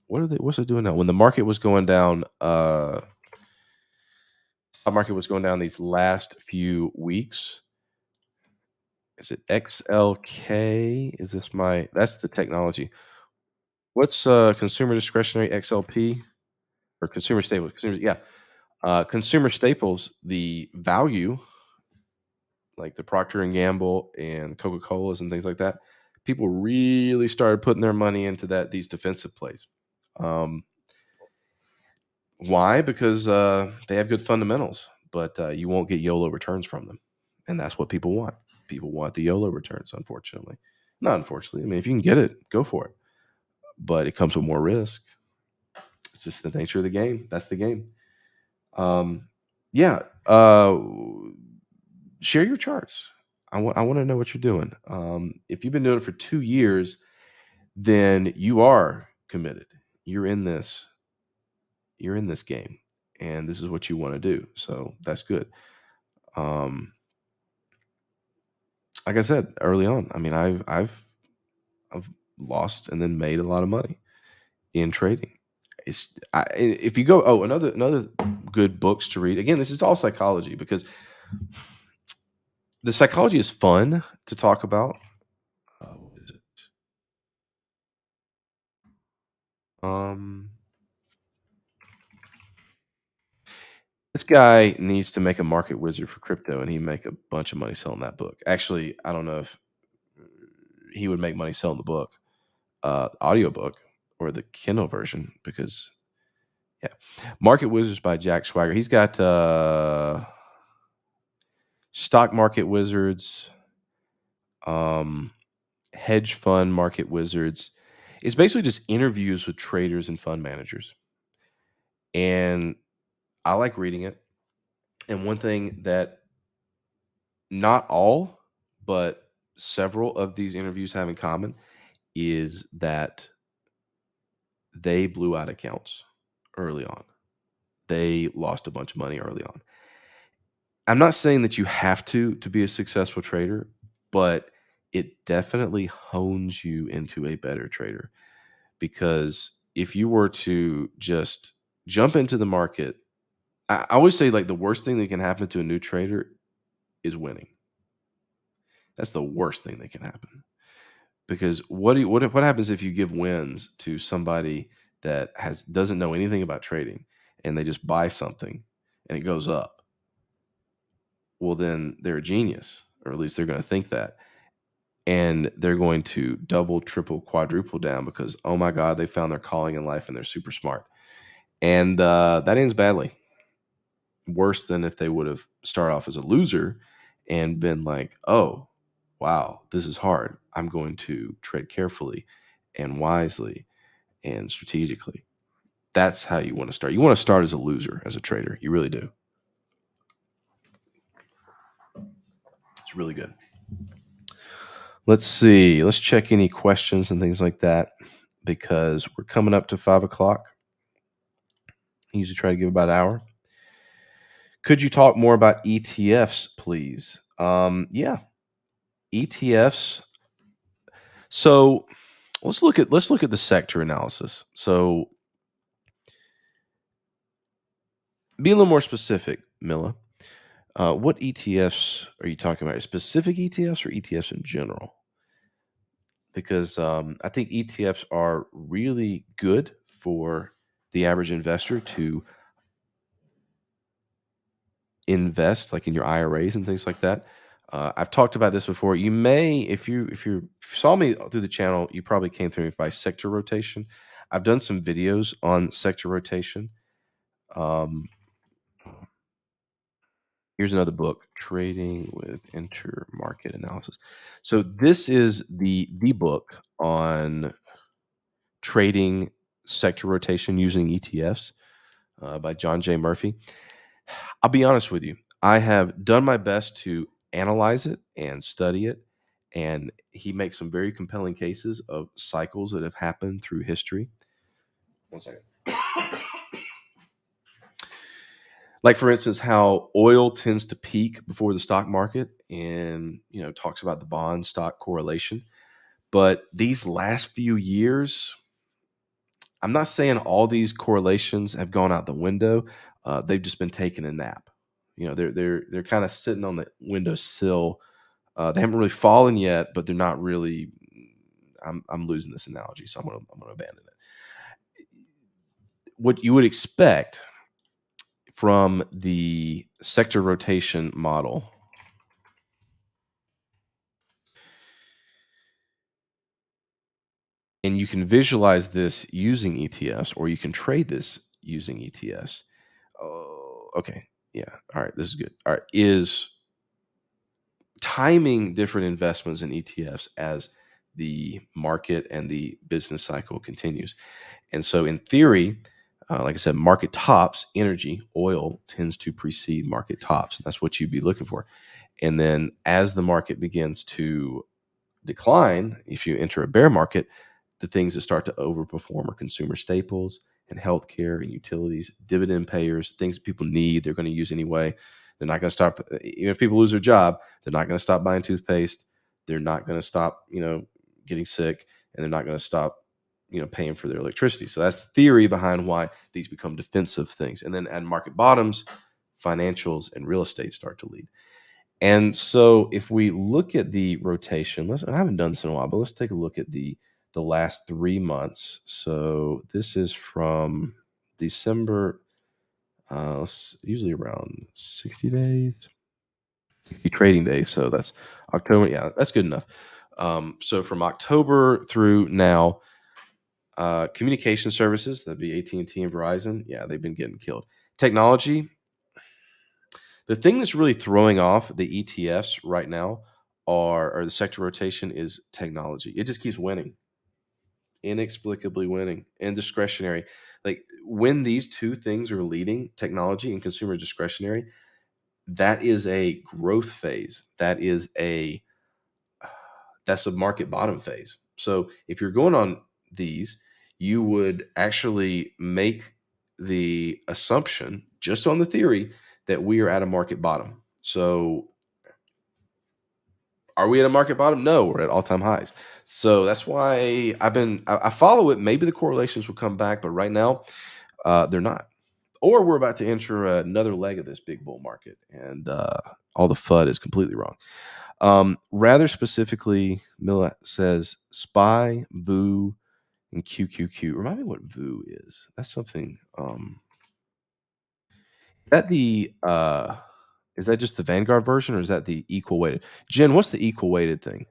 what's it doing now? When the market was going down, stock market was going down these last few weeks. Is it XLK? Is this that's the technology. What's consumer discretionary XLP or consumer staples? Consumer staples, the value, like the Procter and Gamble and Coca-Colas and things like that, people really started putting their money into these defensive plays. Why? Because they have good fundamentals, but you won't get YOLO returns from them, and that's what people want. People want the YOLO returns, unfortunately. Not unfortunately. I mean, if you can get it, go for it. But it comes with more risk. It's just the nature of the game. That's the game. Yeah. Share your charts. I want to know what you're doing. If you've been doing it for 2 years, then you are committed. You're in this game, and this is what you want to do. So that's good. Like I said early on, I mean, I've lost and then made a lot of money in trading. If you go, another good books to read. Again, this is all psychology because the psychology is fun to talk about. What is it? Um, this guy needs to make a market wizard for crypto, and he'd make a bunch of money selling that book. Actually, I don't know if he would make money selling the book, audiobook, or the Kindle version, because yeah, Market Wizards by Jack Swagger. He's got Stock Market Wizards, um, Hedge Fund Market Wizards. It's basically just interviews with traders and fund managers, and I like reading it. And one thing that not all, but several of these interviews have in common is that they blew out accounts early on. They lost a bunch of money early on. I'm not saying that you have to be a successful trader, but it definitely hones you into a better trader. Because if you were to just jump into the market, I always say like the worst thing that can happen to a new trader is winning. That's the worst thing that can happen. Because what happens if you give wins to somebody that doesn't know anything about trading and they just buy something and it goes up? Well, then they're a genius, or at least they're going to think that. And they're going to double, triple, quadruple down because, oh my God, they found their calling in life and they're super smart. And that ends badly. Worse than if they would have started off as a loser and been like, oh, wow, this is hard. I'm going to tread carefully and wisely and strategically. That's how you want to start. You want to start as a loser, as a trader. You really do. It's really good. Let's see. Let's check any questions and things like that because we're coming up to 5 o'clock. I usually try to give about an hour. Could you talk more about ETFs, please? Yeah, ETFs. So let's look at the sector analysis. So be a little more specific, Mila. What ETFs are you talking about? Specific ETFs or ETFs in general? Because I think ETFs are really good for the average investor to invest, like in your IRAs and things like that. I've talked about this before. You may, if you saw me through the channel, you probably came through me by sector rotation. I've done some videos on sector rotation. Um, Here's another book, Trading with Intermarket Analysis. So this is the book on trading sector rotation using ETFs by John J. Murphy. I'll be honest with you. I have done my best to analyze it and study it, and he makes some very compelling cases of cycles that have happened through history. One second. Like for instance, how oil tends to peak before the stock market, and talks about the bond stock correlation. But these last few years, I'm not saying all these correlations have gone out the window. They've just been taking a nap. They're kind of sitting on the windowsill. They haven't really fallen yet, but they're not really. I'm losing this analogy, so I'm gonna abandon it. What you would expect from the sector rotation model, and you can visualize this using ETFs, or you can trade this using ETFs. Oh, okay. Yeah. All right. This is good. All right. Is timing different investments in ETFs as the market and the business cycle continues. And so, in theory, like I said, market tops, energy, oil tends to precede market tops. That's what you'd be looking for. And then, as the market begins to decline, if you enter a bear market, the things that start to overperform are consumer staples and healthcare and utilities, dividend payers, things that people need, they're going to use anyway. They're not going to stop, even if people lose their job, they're not going to stop buying toothpaste. They're not going to stop, getting sick, and they're not going to stop paying for their electricity. So that's the theory behind why these become defensive things. And then at market bottoms, financials and real estate start to lead. And so if we look at the rotation, I haven't done this in a while, but let's take a look at the last 3 months. So this is from December, usually around 60 days, 60 trading days. So that's October. Yeah, that's good enough. So from October through now, communication services, that'd be AT&T and Verizon. Yeah, they've been getting killed. Technology, the thing that's really throwing off the ETFs right now or the sector rotation is technology. It just keeps winning, inexplicably winning, and discretionary. Like when these two things are leading, technology and consumer discretionary, that is a growth phase. That's a market bottom phase. So if you're going on these, you would actually make the assumption, just on the theory, that we are at a market bottom. So are we at a market bottom? No, we're at all-time highs. So that's why I follow it. Maybe the correlations will come back, but right now they're not. Or we're about to enter another leg of this big bull market, and all the FUD is completely wrong. Rather specifically, Mila says SPY, VOO, and QQQ. Remind me what VOO is. That's something. Is that just the Vanguard version, or is that the equal weighted? Jen, what's the equal weighted thing?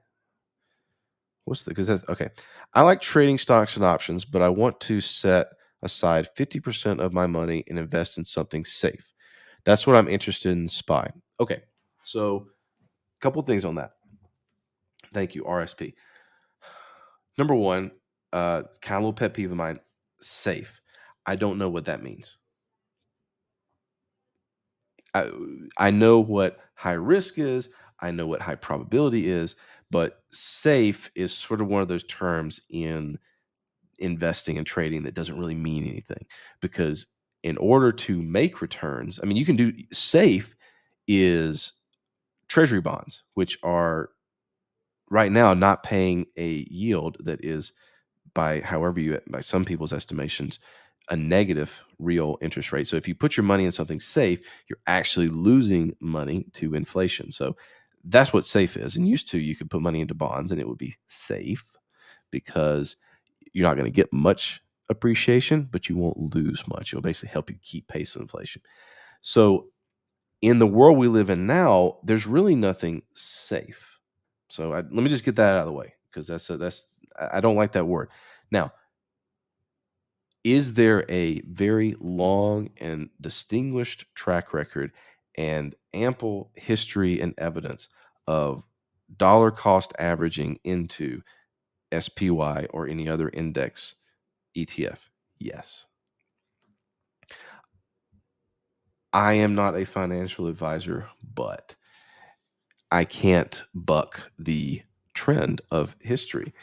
Because that's okay. I like trading stocks and options, but I want to set aside 50% of my money and invest in something safe. That's what I'm interested in SPY. Okay, so a couple things on that. Thank you, RSP. Number one, kind of a little pet peeve of mine, safe. I don't know what that means. I know what high risk is. I know what high probability is, but safe is sort of one of those terms in investing and trading that doesn't really mean anything, because in order to make returns, I mean, you can do safe is treasury bonds, which are right now not paying a yield that is, by some people's estimations, a negative real interest rate. So if you put your money in something safe, you're actually losing money to inflation. So that's what safe is. And used to, you could put money into bonds and it would be safe because you're not going to get much appreciation, but you won't lose much. It'll basically help you keep pace with inflation. So in the world we live in now, there's really nothing safe. So let me just get that out of the way, because I don't like that word. Now, is there a very long and distinguished track record and ample history and evidence of dollar cost averaging into SPY or any other index ETF? Yes. I am not a financial advisor, but I can't buck the trend of history.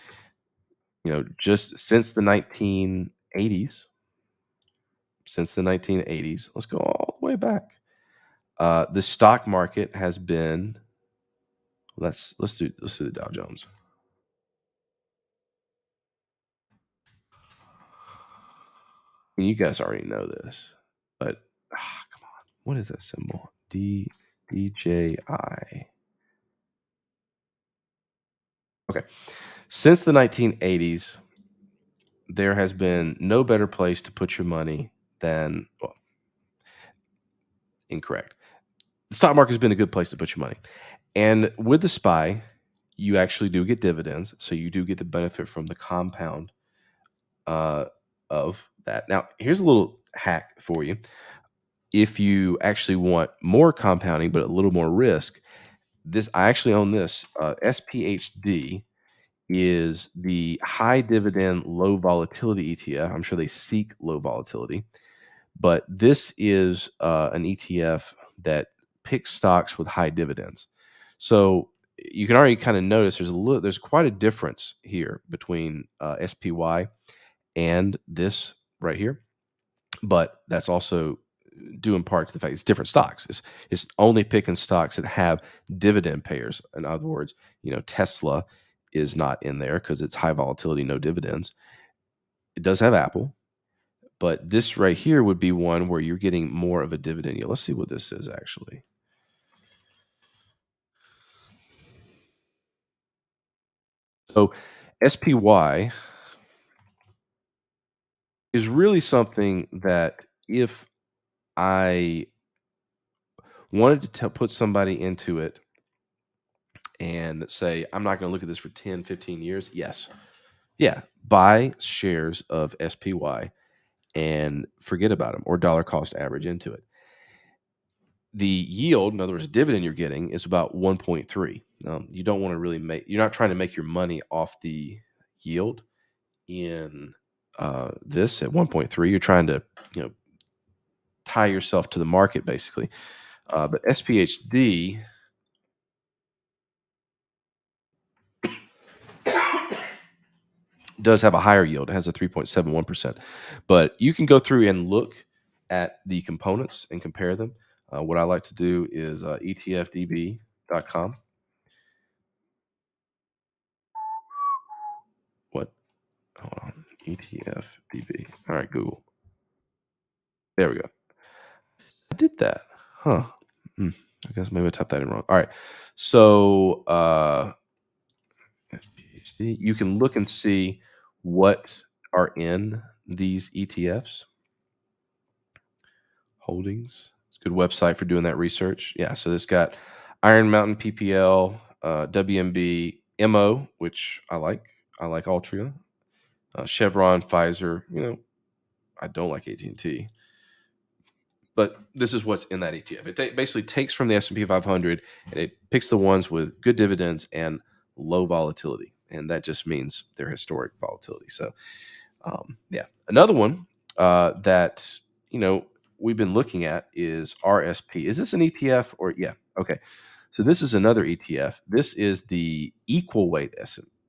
Just since the 1980s, let's go all the way back. The stock market has been. Let's do the Dow Jones. You guys already know this, but come on, what is that symbol? DJI. Okay, since the 1980s, there has been no better place to put your money than. Well, incorrect. The stock market has been a good place to put your money, and with the SPY, you actually do get dividends, so you do get the benefit from the compound of that. Now, here's a little hack for you. If you actually want more compounding but a little more risk, I actually own this. SPHD is the high dividend, low volatility ETF. I'm sure they seek low volatility, but this is an ETF that picks stocks with high dividends. So you can already kind of notice there's quite a difference here between SPY and this right here, but that's also due in part to the fact it's different stocks. It's only picking stocks that have dividend payers. In other words, Tesla is not in there because it's high volatility, no dividends. it does have Apple, but this right here would be one where you're getting more of a dividend yield. Let's see what this is actually. So SPY is really something that if I wanted to put somebody into it and say, I'm not going to look at this for 10, 15 years, yes. Yeah, buy shares of SPY and forget about them or dollar cost average into it. The yield, in other words, dividend you're getting is about 1.3. You don't want to really you're not trying to make your money off the yield in this at 1.3. You're trying to, tie yourself to the market basically. But SPHD does have a higher yield. It has a 3.71%. But you can go through and look at the components and compare them. What I like to do is etfdb.com. What? Hold on. ETFDB. All right, Google. There we go. I did that. Huh. I guess maybe I typed that in wrong. All right. So SPHD, you can look and see what are in these ETFs. Holdings. It's a good website for doing that research. Yeah, so this got Iron Mountain PPL, WMB, MO, which I like. I like Altria, Chevron, Pfizer. I don't like AT&T, but this is what's in that ETF. It basically takes from the S&P 500 and it picks the ones with good dividends and low volatility, and that just means their historic volatility. So, yeah, another one that we've been looking at is RSP. Is this an ETF or yeah? Okay, so this is another ETF. This is the equal weight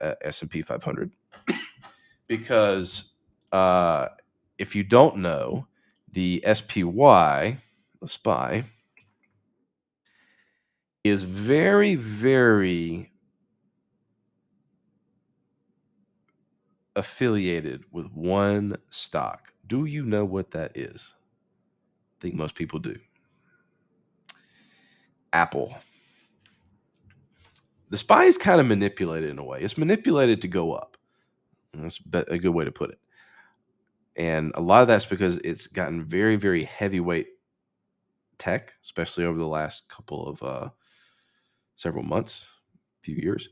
S&P 500 because if you don't know, the SPY, the SPY, is very, very affiliated with one stock. Do you know what that is? I think most people do. Apple. The SPY is kind of manipulated in a way. It's manipulated to go up. That's a good way to put it. And a lot of that's because it's gotten very, very heavyweight tech, especially over the last couple of several months, few years.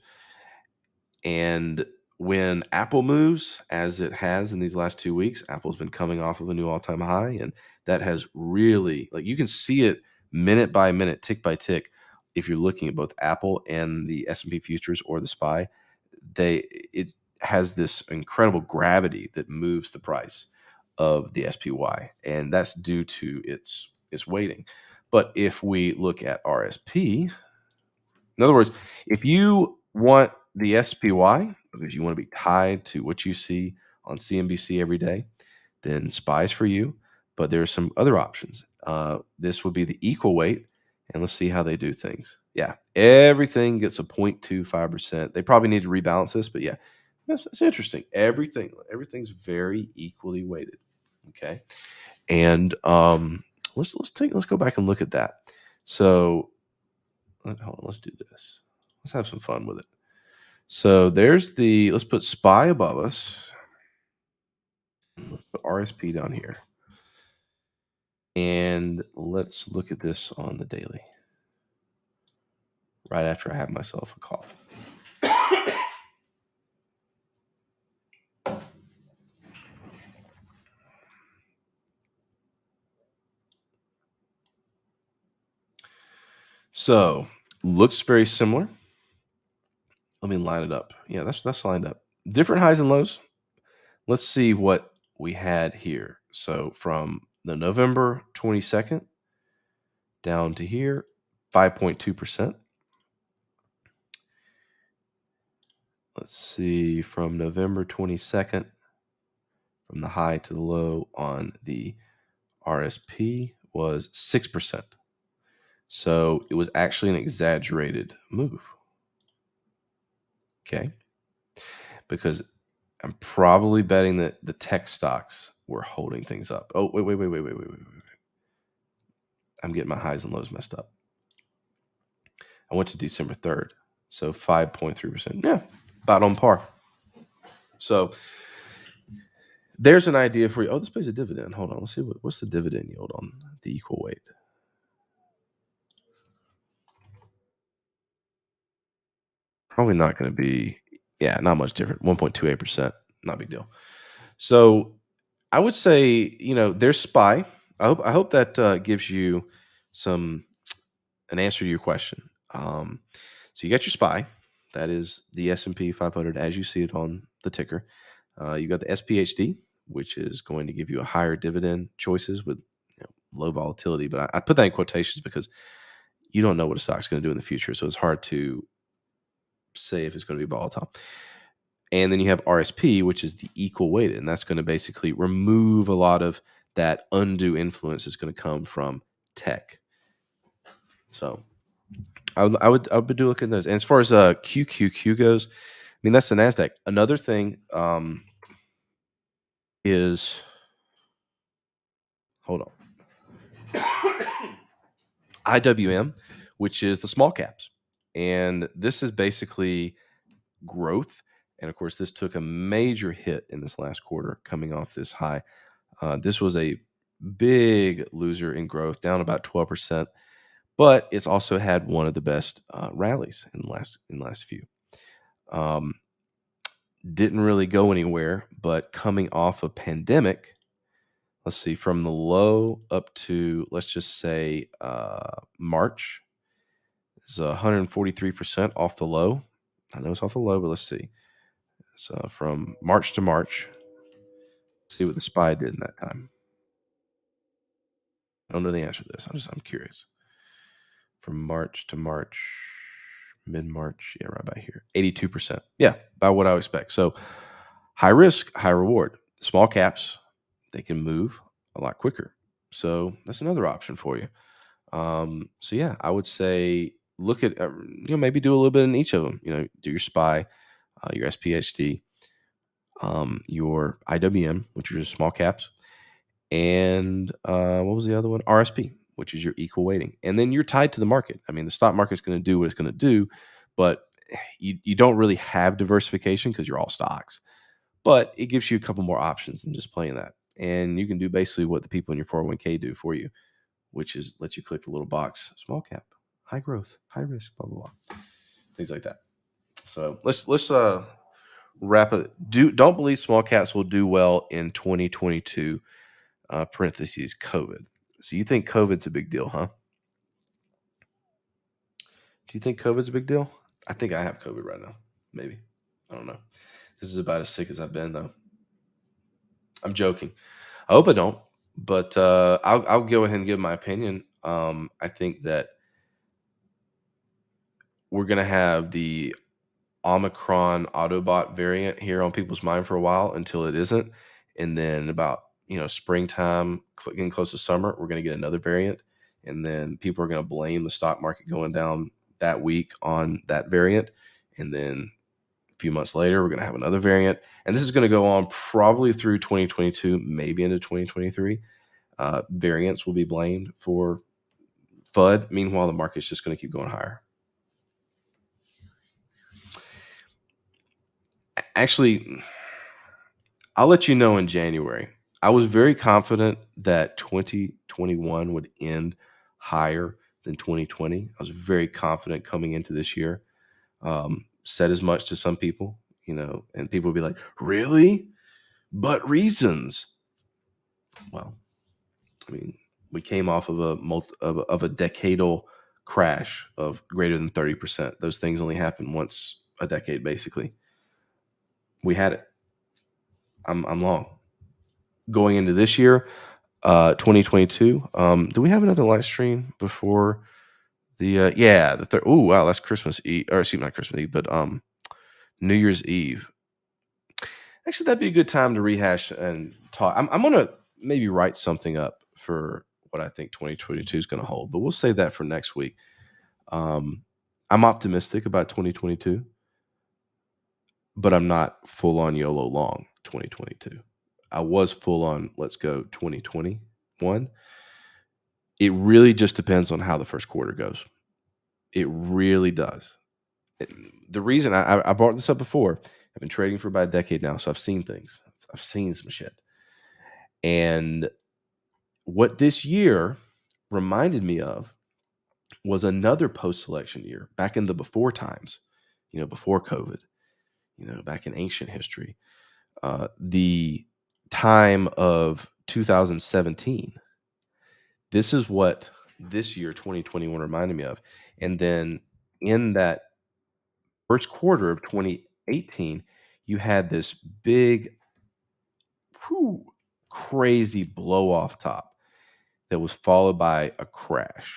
And when Apple moves, as it has in these last 2 weeks, Apple's been coming off of a new all-time high, and that has really, you can see it minute by minute, tick by tick, if you're looking at both Apple and the S&P futures or the SPY. It has this incredible gravity that moves the price of the SPY, and that's due to its weighting. But if we look at RSP, in other words, if you want the SPY because you want to be tied to what you see on CNBC every day, then SPY's for you. But there are some other options. This would be the equal weight, and let's see how they do things. Yeah, everything gets a 0.25%. They probably need to rebalance this, but yeah, that's interesting. Everything's very equally weighted. Okay, and let's go back and look at that. So hold on, let's do this. Let's have some fun with it. So let's put SPY above us. Let's put RSP down here. And let's look at this on the daily. Right after I have myself a coffee. So looks very similar. Let me line it up. Yeah, that's lined up. Different highs and lows. Let's see what we had here. So from the November 22nd down to here, 5.2%. Let's see, from November 22nd, from the high to the low on the RSP was 6%. So it was actually an exaggerated move. Okay. Because I'm probably betting that the tech stocks were holding things up. Oh, wait. I'm getting my highs and lows messed up. I went to December 3rd. So 5.3%. Yeah, about on par. So there's an idea for you. Oh, this pays a dividend. Hold on. Let's see what's the dividend yield on the equal weight. Probably not going to be, yeah, not much different. 1.28%. Not a big deal. So I would say, there's SPY. I hope that gives you an answer to your question. So you got your SPY. That is the S&P 500 as you see it on the ticker. You got the SPHD, which is going to give you a higher dividend choices with low volatility. But I put that in quotations because you don't know what a stock's going to do in the future. So it's hard to say if it's going to be volatile. And then you have RSP, which is the equal weighted. And that's going to basically remove a lot of that undue influence that's going to come from tech. So I would do look at those. And as far as QQQ goes, I mean, that's the NASDAQ. Another thing is, hold on, IWM, which is the small caps. And this is basically growth. And of course, this took a major hit in this last quarter coming off this high. This was a big loser in growth, down about 12%. But it's also had one of the best rallies in the last few. Didn't really go anywhere, but coming off a pandemic, let's see, from the low up to, let's just say, March, is 143% off the low. I know it's off the low, but let's see. So from March to March, let's see what the SPY did in that time. I don't know the answer to this. I'm curious. From March to March, mid-March, yeah, right by here, 82%. Yeah, about what I would expect. So high risk, high reward. Small caps, they can move a lot quicker. So that's another option for you. So yeah, I would say look at maybe do a little bit in each of them. Do your SPY, your SPHD, your IWM, which are your small caps, and what was the other one? RSP, which is your equal weighting. And then you're tied to the market. I mean, the stock market's going to do what it's going to do, but you don't really have diversification because you're all stocks. But it gives you a couple more options than just playing that. And you can do basically what the people in your 401k do for you, which is let you click the little box, small cap, high growth, high risk, blah, blah, blah. Things like that. So let's wrap it. Don't believe small caps will do well in 2022, parentheses, COVID. So you think COVID's a big deal, huh? Do you think COVID's a big deal? I think I have COVID right now. Maybe. I don't know. This is about as sick as I've been, though. I'm joking. I hope I don't, but I'll go ahead and give my opinion. I think that we're going to have the Omicron Autobot variant here on people's mind for a while until it isn't. And then about, springtime, getting close to summer, we're going to get another variant. And then people are going to blame the stock market going down that week on that variant. And then a few months later, we're going to have another variant. And this is going to go on probably through 2022, maybe into 2023. Variants will be blamed for FUD. Meanwhile, the market's just going to keep going higher. Actually, I'll let you know in January. I was very confident that 2021 would end higher than 2020. I was very confident coming into this year. Said as much to some people, and people would be like, really? But reasons. Well, I mean, we came off of a decadal crash of greater than 30%. Those things only happen once a decade, basically. We had it. I'm long. Going into this year, 2022. Do we have another live stream before the the third? Oh wow, that's Christmas Eve, or excuse me, not Christmas Eve, but New Year's Eve. Actually, that'd be a good time to rehash and talk. I'm gonna maybe write something up for what I think 2022 is going to hold, but we'll save that for next week. I'm optimistic about 2022. but I'm not full on YOLO long 2022. I was full on let's go 2021. It really just depends on how the first quarter goes. It really does. The reason I brought this up before, I've been trading for about a decade now, so I've seen things. I've seen some shit. And what this year reminded me of was another post-election year back in the before times, before COVID, back in ancient history. The time of 2017. This is what this year, 2021, reminded me of. And then in that first quarter of 2018, you had this big, crazy blow off top that was followed by a crash.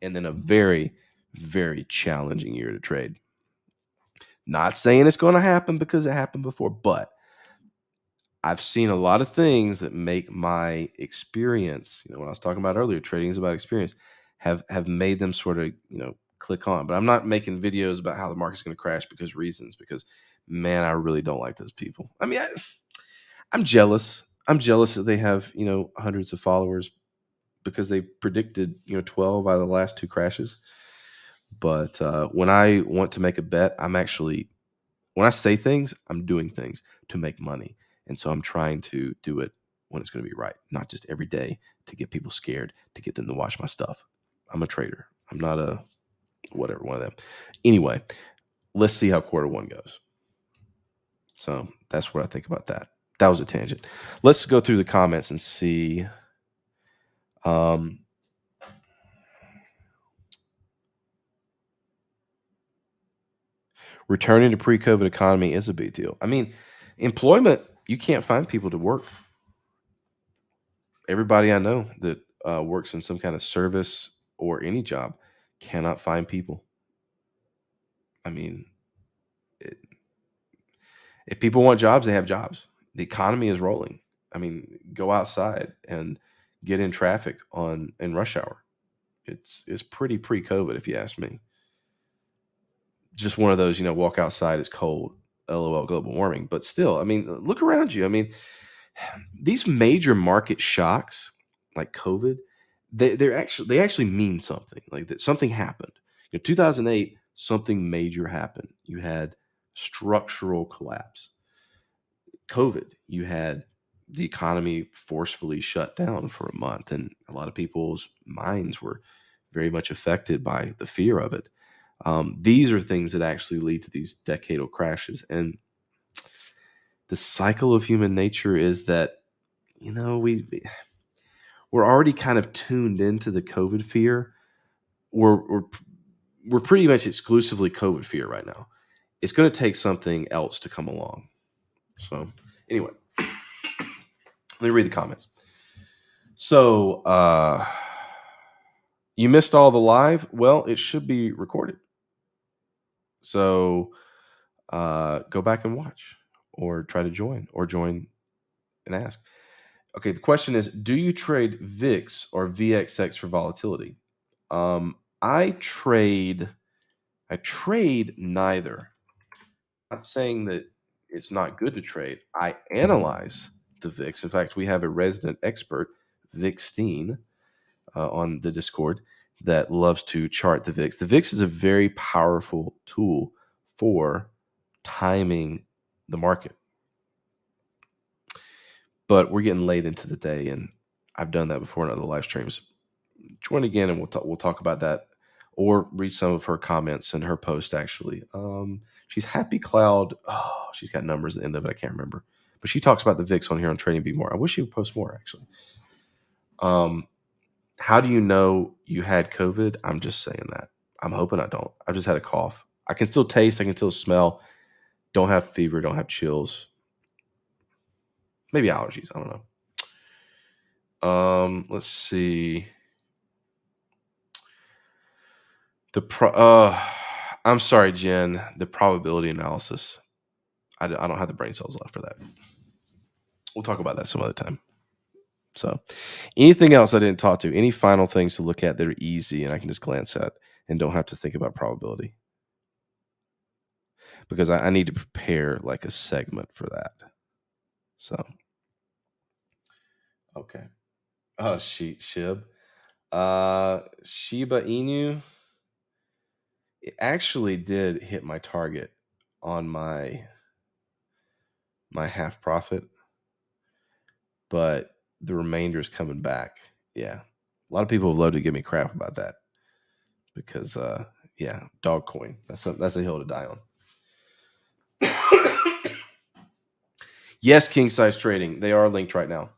And then a very, very challenging year to trade. Not saying it's going to happen because it happened before, but I've seen a lot of things that make my experience, when I was talking about earlier, trading is about experience, have made them sort of, click on. But I'm not making videos about how the market's going to crash because man, I really don't like those people. I mean, I'm jealous. I'm jealous that they have, hundreds of followers because they predicted, 12 out of the last 2 crashes. But when I want to make a bet, when I say things, I'm doing things to make money. And so I'm trying to do it when it's going to be right, not just every day to get people scared, to get them to watch my stuff. I'm a trader. I'm not a whatever, one of them. Anyway, let's see how quarter one goes. So that's what I think about that. That was a tangent. Let's go through the comments and see. Returning to pre-COVID economy is a big deal. I mean, employment, you can't find people to work. Everybody I know that works in some kind of service or any job cannot find people. I mean, if people want jobs, they have jobs. The economy is rolling. I mean, go outside and get in traffic in rush hour. It's pretty pre-COVID, if you ask me. Just one of those, walk outside, it's cold, LOL, global warming. But still, I mean, look around you. I mean, these major market shocks like COVID, they actually mean something. Like that something happened. 2008, something major happened. You had structural collapse. COVID, you had the economy forcefully shut down for a month, and a lot of people's minds were very much affected by the fear of it. These are things that actually lead to these decadal crashes. And the cycle of human nature is that, we're already kind of tuned into the COVID fear. We're pretty much exclusively COVID fear right now. It's going to take something else to come along. So anyway, let me read the comments. So you missed all the live. Well, it should be recorded. So go back and watch, or try to join, or join and ask. Okay, the question is, do you trade VIX or VXX for volatility? I trade neither. I'm not saying that it's not good to trade. I analyze the VIX. In fact, we have a resident expert, Vixteen, on the Discord that loves to chart the VIX. The VIX is a very powerful tool for timing the market. But we're getting late into the day, and I've done that before in other live streams. Join again, and we'll talk about that, or read some of her comments in her post. Actually, she's Happy Cloud. Oh, she's got numbers at the end of it. I can't remember, but she talks about the VIX on here on Trading Be More. I wish she would post more. Actually, how do you know you had COVID? I'm just saying that. I'm hoping I don't. I just had a cough. I can still taste. I can still smell. Don't have fever. Don't have chills. Maybe allergies. I don't know. Let's see. I'm sorry, Jen. The probability analysis. I don't have the brain cells left for that. We'll talk about that some other time. So, anything else I didn't talk to? Any final things to look at that are easy and I can just glance at and don't have to think about probability? because I need to prepare like a segment for that. So, okay. Oh, Shib. Shiba Inu, it actually did hit my target on my half profit, but the remainder is coming back. Yeah. A lot of people would love to give me crap about that because yeah, dog coin. That's a hill to die on. Yes, king size trading. They are linked right now.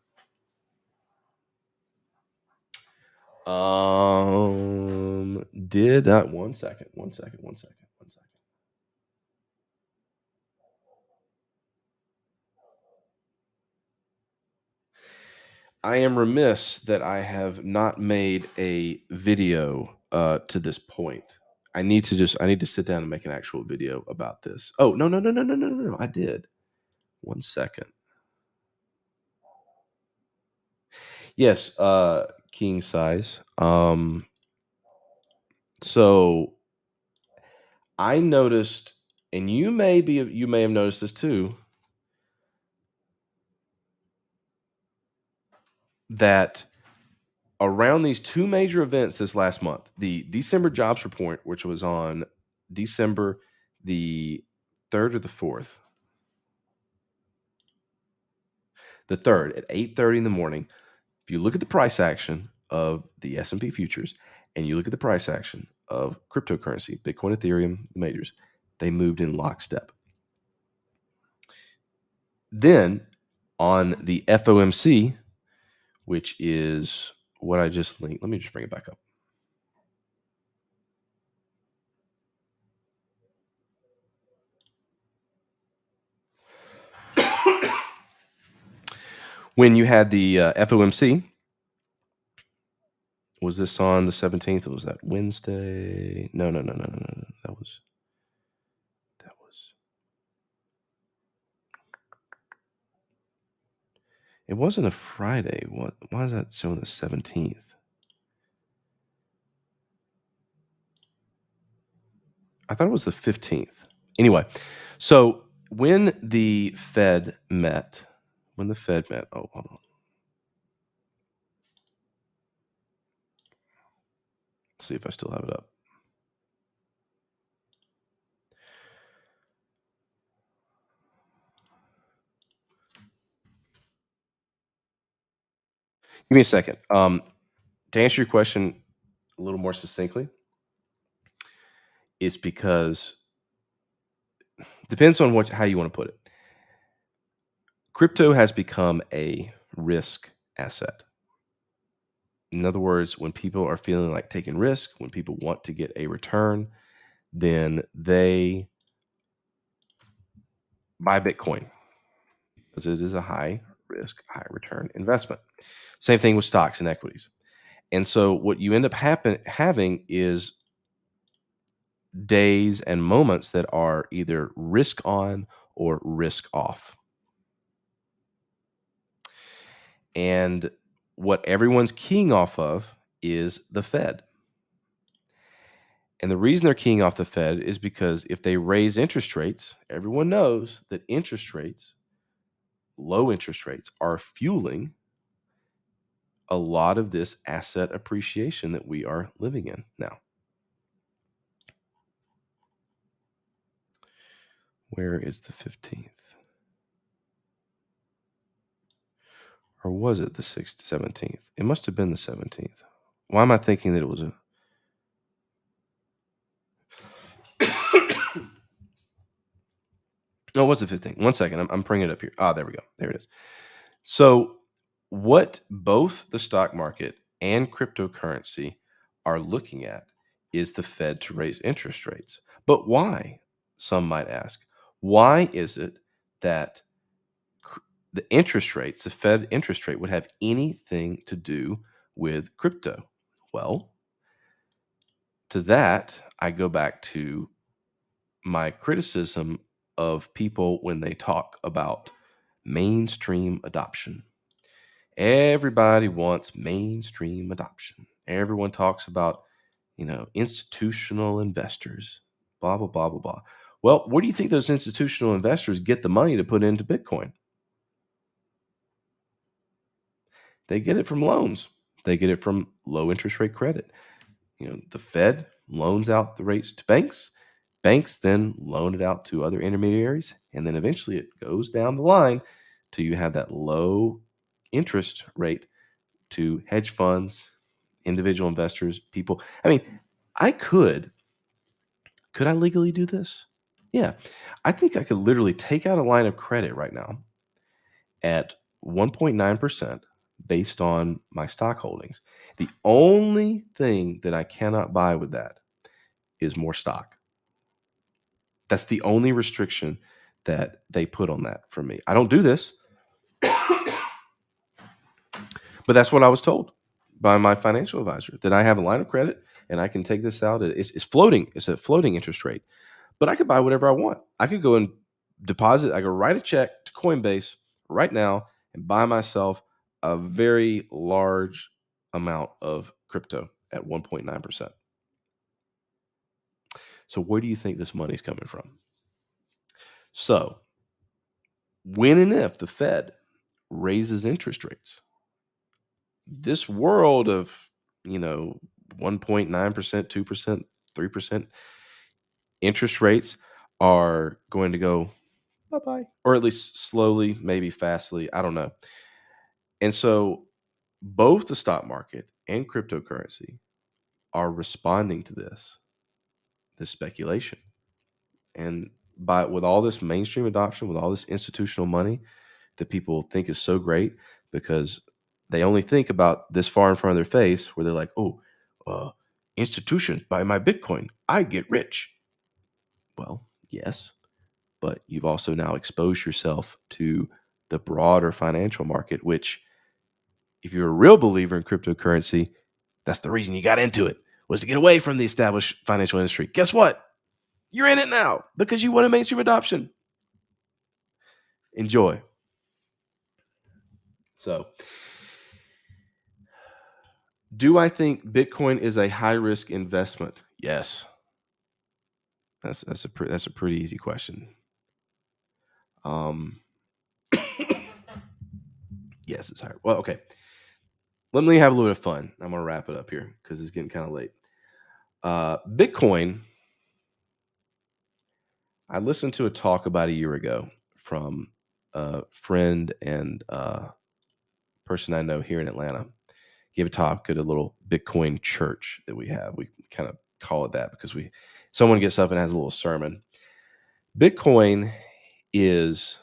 Did not 1 second. 1 second. 1 second. 1 second. I am remiss that I have not made a video to this point. I need to sit down and make an actual video about this. Oh, no. I did. 1 second. Yes, king size. So I noticed, and you may have noticed this too, that around these two major events this last month, the December jobs report, which was on December the 3rd or the 4th, the 3rd at 8:30 in the morning. If you look at the price action of the S&P futures and you look at the price action of cryptocurrency, Bitcoin, Ethereum, the majors, they moved in lockstep. Then on the FOMC, which is what I just linked, let me just bring it back up. When you had the FOMC, was this on the 17th? Or was that Wednesday? No. That was. It wasn't a Friday. Why is that showing the 17th? I thought it was the 15th. Anyway, so when the Fed met, oh, hold on. Let's see if I still have it up. Give me a second. To answer your question a little more succinctly, it's because depends on how you want to put it. Crypto has become a risk asset. In other words, when people are feeling like taking risk, when people want to get a return, then they buy Bitcoin because it is a high risk, high return investment. Same thing with stocks and equities. And so what you end up having is days and moments that are either risk on or risk off. And what everyone's keying off of is the Fed. And the reason they're keying off the Fed is because if they raise interest rates, everyone knows that low interest rates, are fueling a lot of this asset appreciation that we are living in now. Where is the 15th? Or was it the 6th, 17th? It must have been the 17th. Why am I thinking that it was a... No, it was the 15th. 1 second. I'm bringing it up here. There we go. There it is. So what both the stock market and cryptocurrency are looking at is the Fed to raise interest rates. But why? Some might ask. Why is it that the interest rates, the Fed interest rate, would have anything to do with crypto? Well, to that, I go back to my criticism of people when they talk about mainstream adoption. Everybody wants mainstream adoption. Everyone talks about, institutional investors, blah, blah, blah, blah, blah. Well, where do you think those institutional investors get the money to put into Bitcoin? They get it from loans. They get it from low interest rate credit. The Fed loans out the rates to banks. Banks then loan it out to other intermediaries, and then eventually it goes down the line till you have that low interest rate to hedge funds, individual investors, people. I mean, I could I legally do this? Yeah. I think I could literally take out a line of credit right now at 1.9% based on my stock holdings. The only thing that I cannot buy with that is more stock. That's the only restriction that they put on that for me. I don't do this, but that's what I was told by my financial advisor, that I have a line of credit and I can take this out. It's floating. It's a floating interest rate, but I could buy whatever I want. I could go and deposit. I could write a check to Coinbase right now and buy myself a very large amount of crypto at 1.9%. So where do you think this money's coming from? So when and if the Fed raises interest rates, this world of 1.9%, 2%, 3% interest rates are going to go bye-bye, or at least slowly, maybe fastly, I don't know. And so both the stock market and cryptocurrency are responding to this speculation. And with all this mainstream adoption, with all this institutional money that people think is so great, because they only think about this far in front of their face, where they're like, oh, institutions buy my Bitcoin, I get rich. Well, yes, but you've also now exposed yourself to the broader financial market, which, if you're a real believer in cryptocurrency, that's the reason you got into it, was to get away from the established financial industry. Guess what? You're in it now because you wanted mainstream adoption. Enjoy. So, do I think Bitcoin is a high risk investment? Yes. That's a pretty easy question. Yes, it's higher. Well, okay. Let me have a little bit of fun. I'm gonna wrap it up here because it's getting kind of late. Bitcoin. I listened to a talk about a year ago from a friend and person I know here in Atlanta. Gave a talk at a little Bitcoin church that we have. We kind of call it that because someone gets up and has a little sermon. Bitcoin is,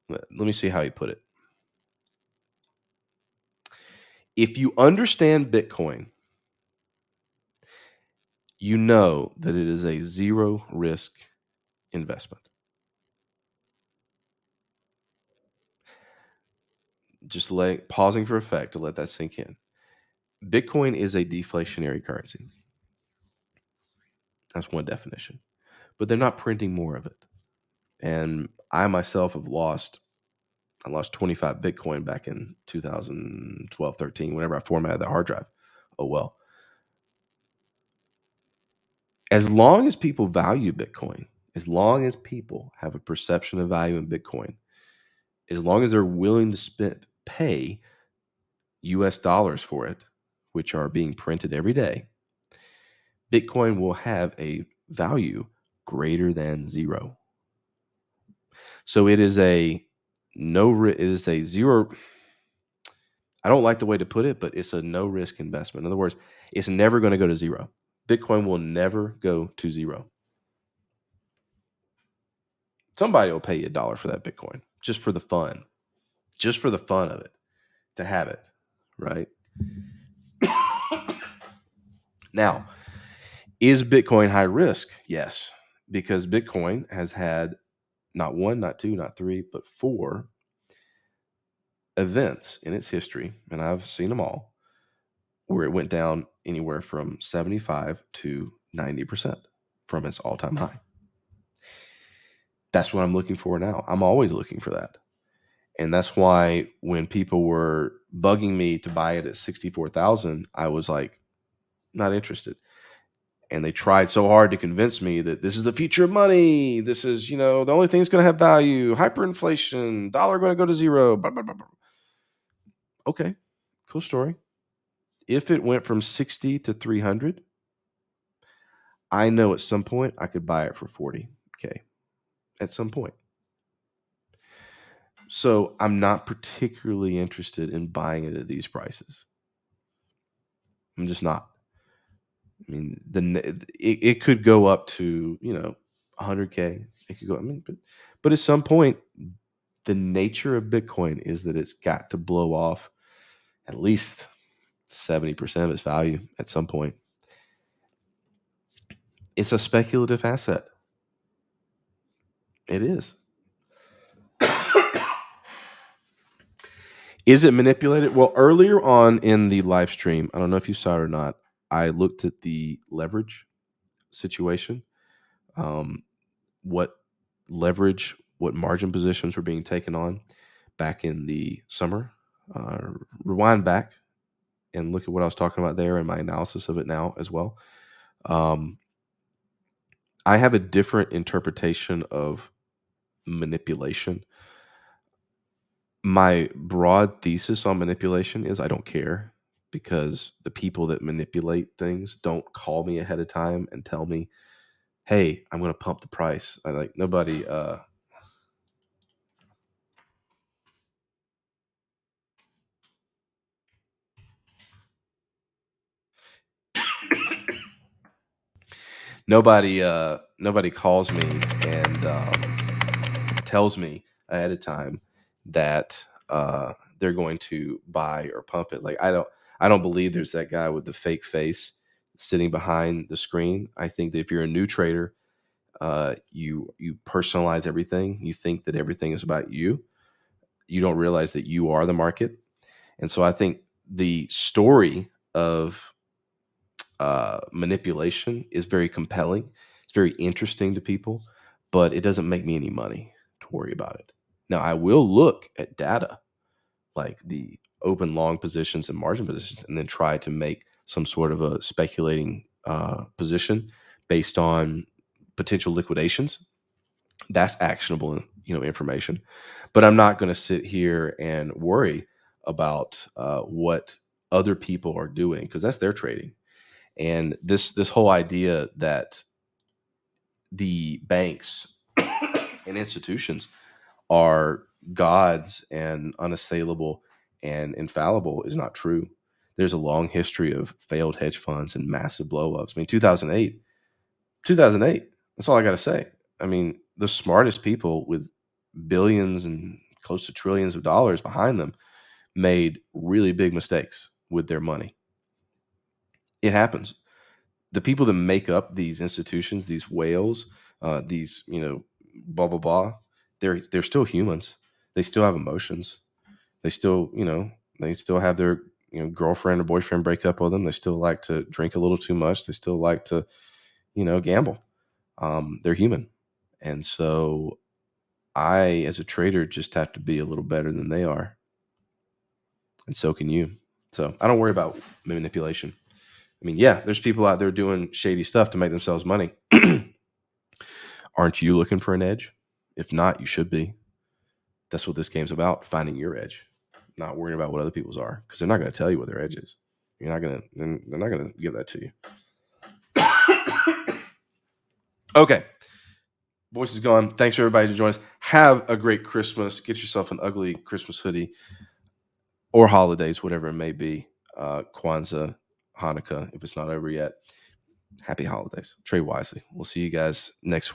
let me see how he put it. If you understand Bitcoin, you know that it is a zero risk investment. Just pausing for effect to let that sink in. Bitcoin is a deflationary currency. That's one definition. But they're not printing more of it. And I myself have lost 25 Bitcoin back in 2012, 13, whenever I formatted the hard drive. Oh, well. As long as people value Bitcoin, as long as people have a perception of value in Bitcoin, as long as they're willing to pay US dollars for it, which are being printed every day, Bitcoin will have a value greater than zero. So it is it is a zero. I don't like the way to put it, but it's a no risk investment. In other words, it's never going to go to zero. Bitcoin will never go to zero. Somebody will pay you $1 for that Bitcoin just for the fun of it, to have it, right? Now, is Bitcoin high risk? Yes, because Bitcoin has had not one, not two, not three, but 4 events in its history, and I've seen them all, where it went down anywhere from 75 to 90% from its all-time high. That's what I'm looking for now. I'm always looking for that. And that's why when people were bugging me to buy it at 64,000, I was like, not interested. And they tried so hard to convince me that this is the future of money. This is, the only thing that's going to have value. Hyperinflation, dollar going to go to zero. Blah, blah, blah, blah. Okay, cool story. If it went from 60 to 300, I know at some point I could buy it for 40K at some point. So I'm not particularly interested in buying it at these prices. I'm just not. I mean, it could go up to 100K. It could go. I mean, but at some point, the nature of Bitcoin is that it's got to blow off at least 70% of its value at some point. It's a speculative asset. It is. Is it manipulated? Well, earlier on in the live stream, I don't know if you saw it or not, I looked at the leverage situation. What leverage, what margin positions were being taken on back in the summer. Rewind back and look at what I was talking about there and my analysis of it now as well. I have a different interpretation of manipulation. My broad thesis on manipulation is I don't care, because the people that manipulate things don't call me ahead of time and tell me, hey, I'm going to pump the price. Nobody. Nobody calls me and tells me ahead of time that they're going to buy or pump it. Like, I don't believe there's that guy with the fake face sitting behind the screen. I think that if you're a new trader, you personalize everything. You think that everything is about you. You don't realize that you are the market. And so I think the story of manipulation is very compelling. It's very interesting to people, but it doesn't make me any money to worry about it. Now, I will look at data like the open long positions and margin positions, and then try to make some sort of a speculating position based on potential liquidations. That's actionable, information. But I'm not going to sit here and worry about what other people are doing, because that's their trading. And this whole idea that the banks and institutions are gods and unassailable and infallible is not true. There's a long history of failed hedge funds and massive blowups. I mean, 2008, that's all I got to say. I mean, the smartest people with billions and close to trillions of dollars behind them made really big mistakes with their money. It happens. The people that make up these institutions, these whales, these blah blah blah, they're still humans. They still have emotions. They still they still have their girlfriend or boyfriend break up with them. They still like to drink a little too much. They still like to gamble. They're human, and so I, as a trader, just have to be a little better than they are, and so can you. So I don't worry about manipulation. I mean, yeah, there's people out there doing shady stuff to make themselves money. Aren't you looking for an edge? If not, you should be. That's what this game's about, finding your edge, not worrying about what other people's are, because they're not going to tell you what their edge is. They're not going to give that to you. Okay. Voice is gone. Thanks for everybody to join us. Have a great Christmas. Get yourself an ugly Christmas hoodie or holidays, whatever it may be. Kwanzaa, Hanukkah, if it's not over yet. Happy holidays. Trade wisely. We'll see you guys next week.